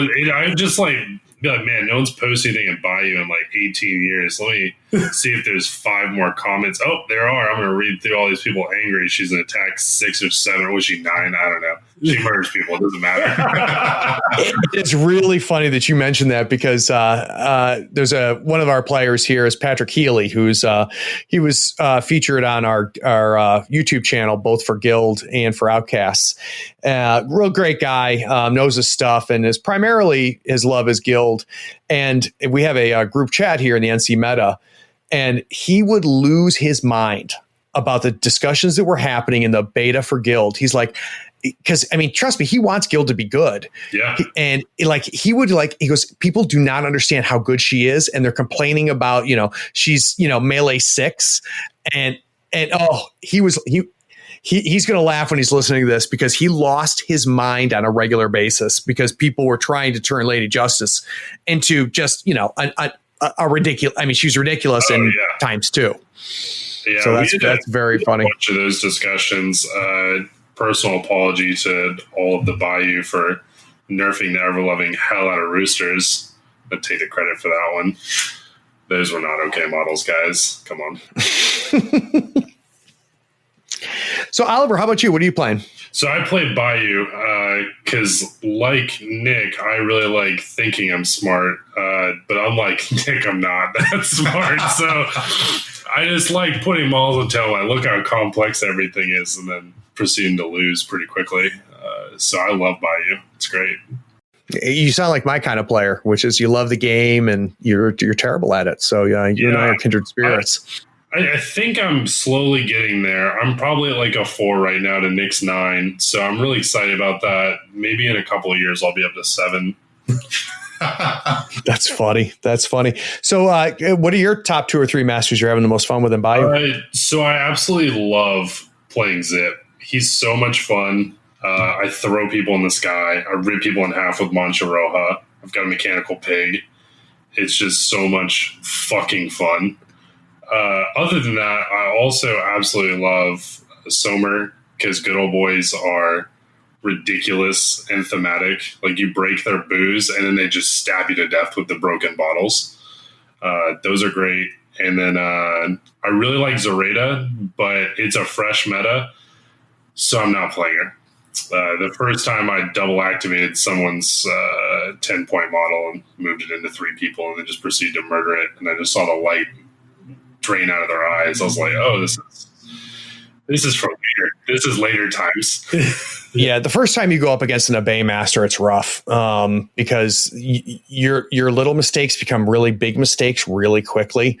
Speaker 3: like, man, no one's posted anything in Bayou in 18 years. Let me see if there's 5 more comments. Oh, there are. I'm going to read through all these people angry. She's an attack 6 or 7, or was she 9? I don't know. She murders people. It doesn't matter.
Speaker 1: It's really funny that you mentioned that because there's one of our players here is Patrick Healy, he was featured on our YouTube channel, both for Guild and for Outcasts. Real great guy, knows his stuff, and is primarily his love is Guild. And we have a group chat here in the NC Meta, and he would lose his mind about the discussions that were happening in the beta for Guild. He's like, because trust me, he wants Guild to be good.
Speaker 3: Yeah.
Speaker 1: He goes, people do not understand how good she is. And they're complaining about, she's, melee 6 and he he's going to laugh when he's listening to this because he lost his mind on a regular basis because people were trying to turn Lady Justice into just, a ridiculous. I mean, she's ridiculous in times two.
Speaker 3: Yeah,
Speaker 1: so that's very funny.
Speaker 3: A bunch of those discussions. Personal apology to all of the Bayou for nerfing the ever-loving hell out of Roosters. I'll take the credit for that one. Those were not okay models, guys. Come on.
Speaker 1: So, Oliver, how about you? What are you playing?
Speaker 3: So I play Bayou because, like Nick, I really like thinking I'm smart. But unlike Nick, I'm not that smart. So I just like putting models until I look how complex everything is and then proceeding to lose pretty quickly. So I love Bayou. It's great.
Speaker 1: You sound like my kind of player, which is you love the game and you're terrible at it. So you and I are kindred spirits.
Speaker 3: I think I'm slowly getting there. I'm probably at like a 4 right now to Nick's 9. So I'm really excited about that. Maybe in a couple of years, I'll be up to 7.
Speaker 1: That's funny. So what are your top 2 or 3 masters you're having the most fun with in Bayou?
Speaker 3: So I absolutely love playing Zip. He's so much fun. I throw people in the sky. I rip people in half with Mancha Roja. I've got a mechanical pig. It's just so much fucking fun. Other than that, I also absolutely love Somer because good old boys are ridiculous and thematic. Like you break their booze and then they just stab you to death with the broken bottles. Those are great. And then I really like Zoraida, but it's a fresh meta, so I'm not playing her. The first time I double activated someone's 10-point model and moved it into 3 people and then just proceeded to murder it. And I just saw the light drain out of their eyes. I was like, oh, this is from later. This is later times.
Speaker 1: Yeah, the first time you go up against an Obey Master, it's rough because your little mistakes become really big mistakes really quickly.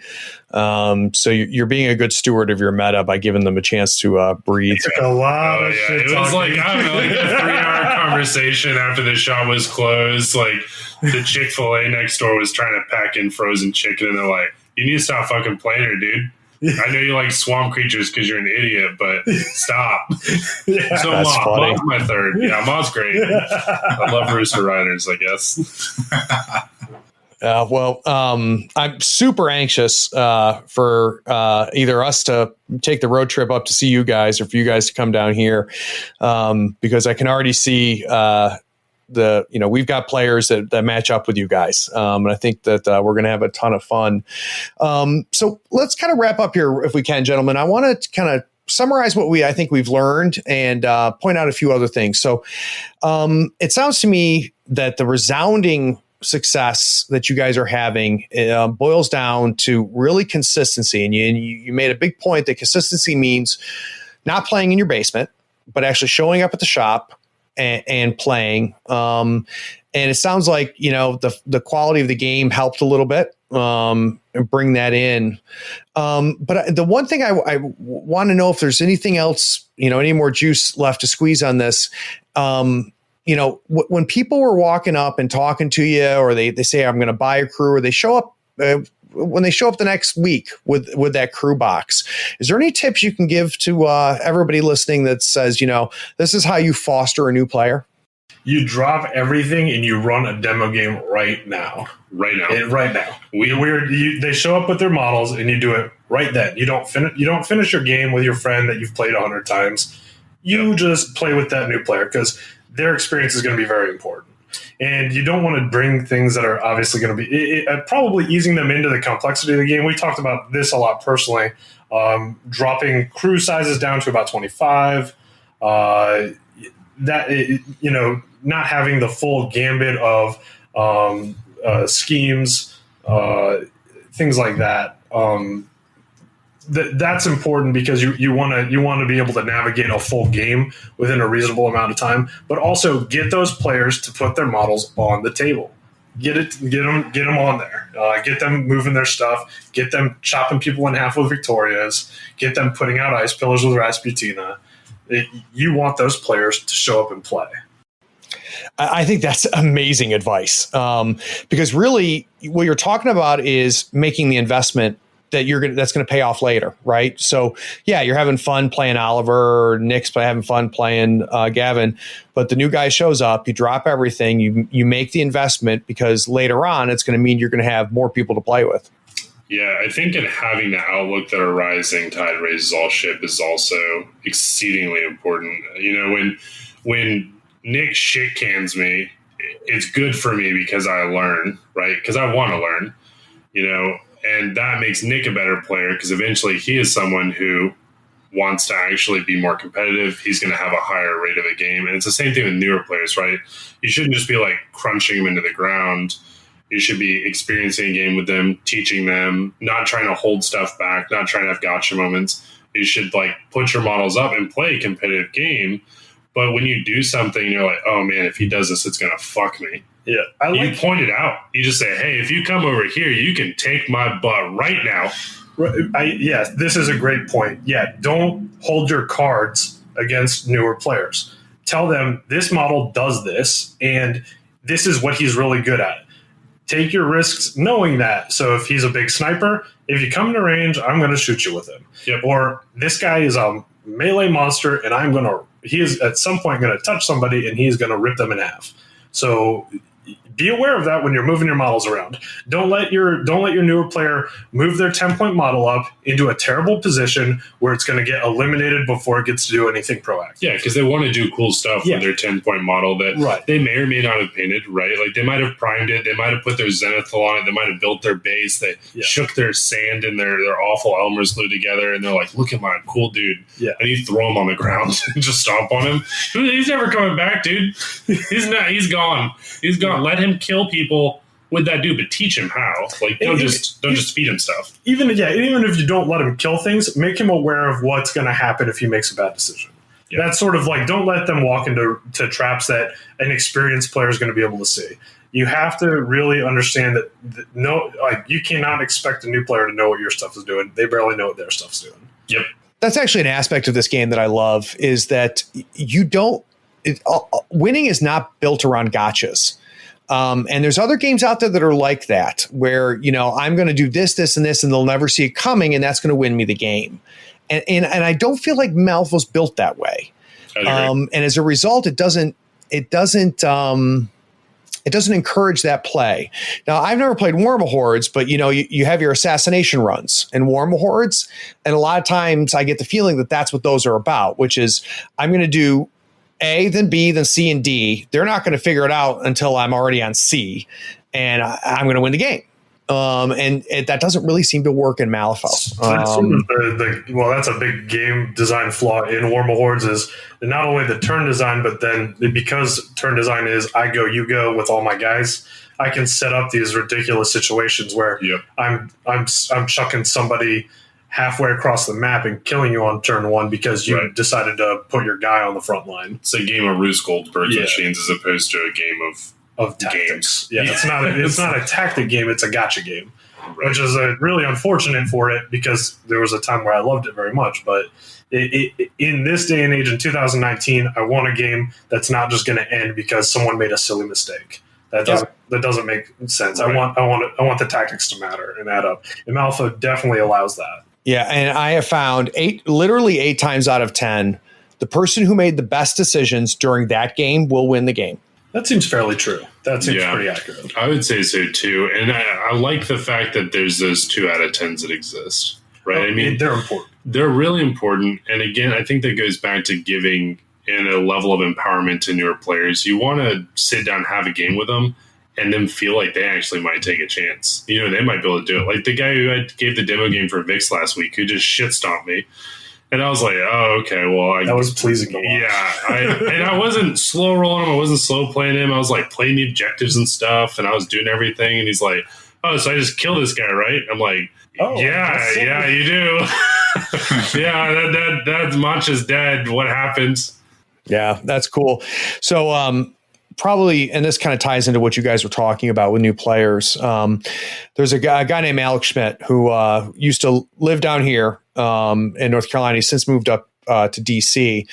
Speaker 1: So you're being a good steward of your meta by giving them a chance to breathe.
Speaker 2: It took a lot of shit.
Speaker 3: It was like, I don't know, like a 3-hour conversation after the shop was closed. Like the Chick-fil-A next door was trying to pack in frozen chicken, and they're like, you need to stop fucking playing her, dude. I know you like swamp creatures because you're an idiot, but stop.
Speaker 2: Yeah,
Speaker 3: so Ma's my 3rd. Yeah, Ma's great. I love Rooster Riders, I guess.
Speaker 1: I'm super anxious for either us to take the road trip up to see you guys or for you guys to come down here because I can already see we've got players that match up with you guys. And I think that we're going to have a ton of fun. So let's kind of wrap up here if we can, gentlemen. I want to kind of summarize what I think we've learned and point out a few other things. So it sounds to me that the resounding success that you guys are having boils down to really consistency. And you made a big point that consistency means not playing in your basement, but actually showing up at the shop and playing. And it sounds like, the quality of the game helped a little bit and bring that in. But the one thing I want to know if there's anything else, any more juice left to squeeze on this. When people were walking up and talking to you, or they say, I'm going to buy a crew, or they show up, when they show up the next week with that crew box, is there any tips you can give to everybody listening that says, this is how you foster a new player?
Speaker 2: You drop everything and you run a demo game right now. Right now. They show up with their models and you do it right then. You don't finish your game with your friend that you've played 100 times. You just play with that new player because their experience is going to be very important. And you don't want to bring things that are obviously going to be probably easing them into the complexity of the game. We talked about this a lot personally, dropping crew sizes down to about 25, not having the full gambit of schemes, things like that. That's important because you want to be able to navigate a full game within a reasonable amount of time, but also get those players to put their models on the table. Get them on there. Get them moving their stuff. Get them chopping people in half with Victorias. Get them putting out ice pillars with Rasputina. You want those players to show up and play.
Speaker 1: I think that's amazing advice because really what you're talking about is making the investment that's going to pay off later, right? So yeah, you're having fun playing Oliver, or Nick's having fun playing Gavin, but the new guy shows up, you drop everything, you make the investment, because later on it's going to mean you're going to have more people to play with.
Speaker 3: Yeah, I think in having the outlook that a rising tide raises all ship is also exceedingly important. When Nick shit cans me, it's good for me because I learn, right? Because I want to learn, and that makes Nick a better player, because eventually he is someone who wants to actually be more competitive. He's going to have a higher rate of a game. And it's the same thing with newer players, right? You shouldn't just be like crunching them into the ground. You should be experiencing a game with them, teaching them, not trying to hold stuff back, not trying to have gotcha moments. You should put your models up and play a competitive game. But when you do something, you're like, oh man, if he does this, it's going to fuck me.
Speaker 2: Yeah,
Speaker 3: you point it out. You just say, hey, if you come over here, you can take my butt right now.
Speaker 2: Yes, this is a great point. Yeah, don't hold your cards against newer players. Tell them this model does this, and this is what he's really good at. Take your risks knowing that. So if he's a big sniper, if you come to range, I'm going to shoot you with him.
Speaker 3: Yep.
Speaker 2: Or this guy is a melee monster, and he is at some point going to touch somebody, and he's going to rip them in half. So be aware of that when you're moving your models around. Don't let your newer player move their 10-point model up into a terrible position where it's going to get eliminated before it gets to do anything proactive.
Speaker 3: Yeah, because they want to do cool stuff with their 10-point model that they may or may not have painted, right? Like they might have primed it, they might have put their zenithal on it, they might have built their base, they shook their sand and their awful Elmer's glue together, and they're like, look at my cool dude.
Speaker 2: Yeah.
Speaker 3: And you throw him on the ground and just stomp on him. He's never coming back, dude. He's gone. He's gone. Let him kill people with that dude, but teach him how. Like, don't just feed him stuff.
Speaker 2: Even if you don't let him kill things, make him aware of what's going to happen if he makes a bad decision. Yeah. That's sort of like, don't let them walk into traps that an experienced player is going to be able to see. You have to really understand that you cannot expect a new player to know what your stuff is doing. They barely know what their stuff's doing.
Speaker 3: Yep.
Speaker 1: That's actually an aspect of this game that I love, is that winning is not built around gotchas. And there's other games out there that are like that, where, I'm going to do this, this, and this, and they'll never see it coming, and that's going to win me the game. And I don't feel like Malifaux's built that way. And as a result, it doesn't encourage that play. Now, I've never played War Hordes, but you have your assassination runs in War Hordes, and a lot of times I get the feeling that that's what those are about, which is I'm going to do A, then B, then C, and D. They're not going to figure it out until I'm already on C, and I'm going to win the game. And that doesn't really seem to work in Malifaux.
Speaker 2: That's sort of that's a big game design flaw in War Hordes, is not only the turn design, but then because turn design is I go, you go with all my guys, I can set up these ridiculous situations where I'm chucking somebody halfway across the map and killing you on turn one because you decided to put your guy on the front line.
Speaker 3: It's a game of Ruse Gold Birds Machines as opposed to a game of
Speaker 2: tactics. Yeah, it's not a tactic game, it's a gotcha game. Right. Which is really unfortunate for it, because there was a time where I loved it very much. But in this day and age, in 2019, I want a game that's not just going to end because someone made a silly mistake. That doesn't make sense. Right. I want the tactics to matter and add up. And Malifaux definitely allows that.
Speaker 1: Yeah, and I have found literally 8 times out of 10, the person who made the best decisions during that game will win the game.
Speaker 2: That seems fairly true. That seems pretty accurate.
Speaker 3: I would say so too. And I like the fact that there's those 2 out of 10s that exist, right?
Speaker 2: I mean, they're important.
Speaker 3: They're really important. And again, I think that goes back to giving in a level of empowerment to newer players. You want to sit down, have a game with them, and then feel like they actually might take a chance. They might be able to do it. Like the guy who I gave the demo game for Vix last week, who just shit stomped me. And I was like, oh, okay, well.
Speaker 2: That was pleasing to watch.
Speaker 3: Yeah. And I wasn't slow rolling him. I wasn't slow playing him. I was like playing the objectives and stuff, and I was doing everything. And he's like, oh, so I just kill this guy, right? I'm like, yeah, you do. Yeah, that Manch is dead. What happens?
Speaker 1: Yeah, that's cool. So, probably, and this kind of ties into what you guys were talking about with new players. There's a guy named Alex Schmidt who used to live down here in North Carolina. He's since moved up to DC.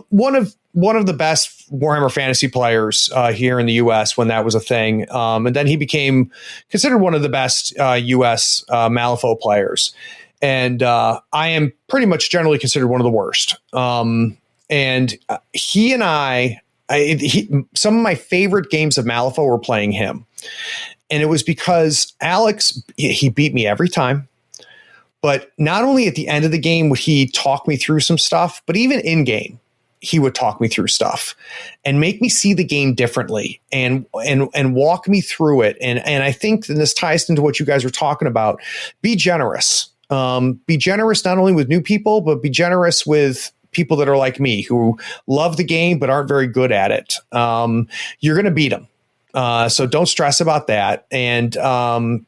Speaker 1: One of the best Warhammer Fantasy players here in the U.S. when that was a thing, and then he became considered one of the best U.S. Malifaux players. And I am pretty much generally considered one of the worst. And he and some of my favorite games of Malifaux were playing him. And it was because Alex, he beat me every time. But not only at the end of the game would he talk me through some stuff, but even in game, he would talk me through stuff and make me see the game differently and walk me through it. And I think that this ties into what you guys were talking about. Be generous. Be generous not only with new people, but be generous with people that are like me who love the game but aren't very good at it. You're going to beat them. So don't stress about that. And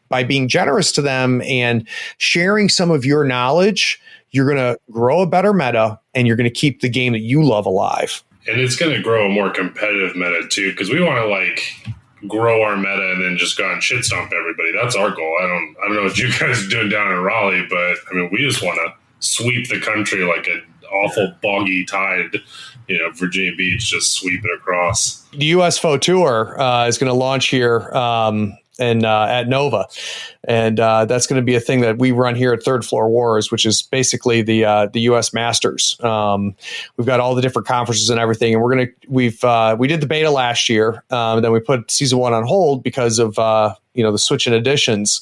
Speaker 1: by being generous to them and sharing some of your knowledge, you're going to grow a better meta and you're going to keep the game that you love alive.
Speaker 3: And it's going to grow a more competitive meta too, because we want to grow our meta and then just go and shit stomp everybody. That's our goal. I don't know what you guys are doing down in Raleigh, but I mean, we just want to sweep the country like an awful boggy tide. Virginia Beach, just sweep it across.
Speaker 1: The USFO Tour is going to launch here at Nova. And that's going to be a thing that we run here at Third Floor Wars, which is basically the U.S. Masters. We've got all the different conferences and everything. And we did the beta last year. Then we put season 1 on hold because of, the switch in editions.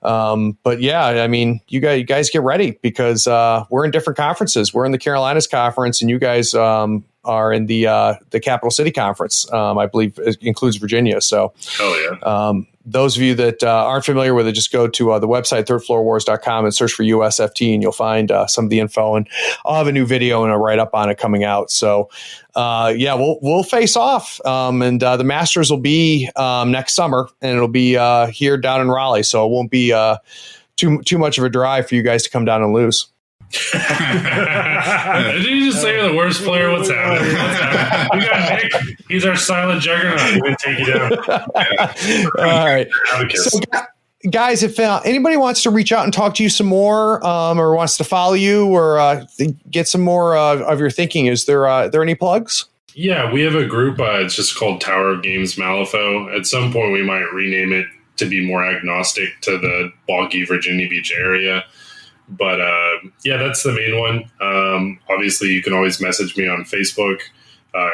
Speaker 1: But yeah, I mean, you guys get ready because we're in different conferences. We're in the Carolinas conference and you guys are in the Capital City Conference. I believe it includes Virginia. So,
Speaker 3: hell yeah.
Speaker 1: Those of you that aren't familiar with it, just go to the website, thirdfloorwars.com, and search for USFT, and you'll find some of the info. And I'll have a new video and a write-up on it coming out. So, we'll face off. And the Masters will be next summer, and it'll be here down in Raleigh. So it won't be too much of a drive for you guys to come down and lose.
Speaker 3: Did you just say you're the worst player? What's happening? We got Nick. He's our silent juggernaut. He's going to take you down.
Speaker 1: All right. So, guys, if anybody wants to reach out and talk to you some more or wants to follow you or get some more of your thinking, is there any plugs?
Speaker 3: Yeah, we have a group. It's just called Tower of Games Malifaux. At some point, we might rename it to be more agnostic to the boggy Virginia Beach area. But that's the main one. Obviously, you can always message me on Facebook,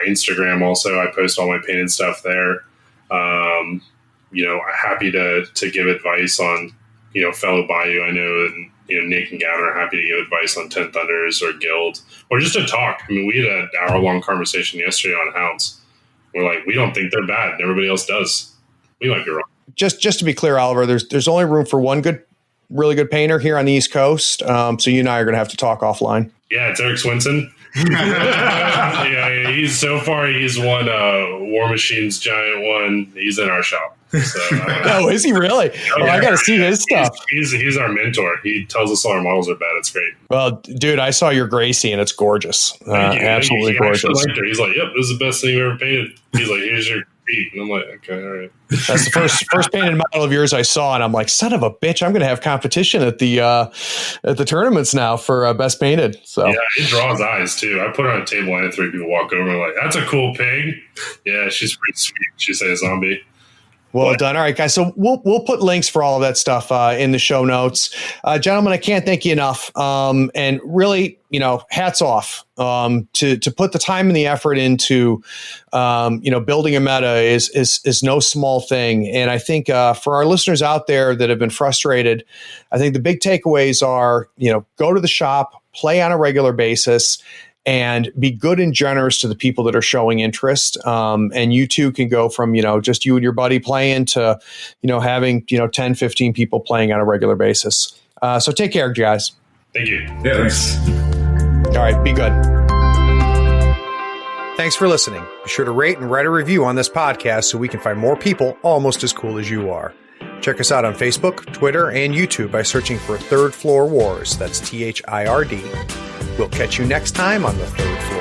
Speaker 3: Instagram. Also, I post all my painted stuff there. Happy to give advice on fellow Bayou. I know Nick and Gavin are happy to give advice on 10 Thunders or Guild or just to talk. I mean, we had an hour-long conversation yesterday on Hounds. We're like, we don't think they're bad. Everybody else does. We might be wrong.
Speaker 1: Just to be clear, Oliver, there's only room for one really good painter here on the East Coast. So you and I are going to have to talk offline.
Speaker 3: Yeah, it's Eric Swinson. He's won War Machine's giant one. He's in our shop. So,
Speaker 1: oh, is he really? I got to see his stuff.
Speaker 3: He's our mentor. He tells us all our models are bad. It's great.
Speaker 1: Well, dude, I saw your Gracie and it's gorgeous. Absolutely gorgeous.
Speaker 3: He's like, yep, this is the best thing you've ever painted. He's like, here's your feet. And I'm like, okay, all right.
Speaker 1: That's the first painted model of yours I saw, and I'm like, son of a bitch, I'm going to have competition at the tournaments now for best painted. So
Speaker 3: yeah, it draws eyes too. I put it on a table and 3 people walk over and like, that's a cool pig. Yeah, she's pretty sweet. She's a zombie.
Speaker 1: Well done. All right, guys. So we'll put links for all of that stuff in the show notes. Gentlemen, I can't thank you enough. And really, hats off to put the time and the effort into, building a meta is no small thing. And I think for our listeners out there that have been frustrated, I think the big takeaways are, go to the shop, play on a regular basis, and be good and generous to the people that are showing interest. And you too can go from, just you and your buddy playing to, having, 10, 15 people playing on a regular basis. So take care, guys.
Speaker 3: Thank you.
Speaker 5: Yeah, thanks.
Speaker 1: All right. Be good. Thanks for listening. Be sure to rate and write a review on this podcast so we can find more people almost as cool as you are. Check us out on Facebook, Twitter, and YouTube by searching for Third Floor Wars. That's THIRD. We'll catch you next time on the Third Floor.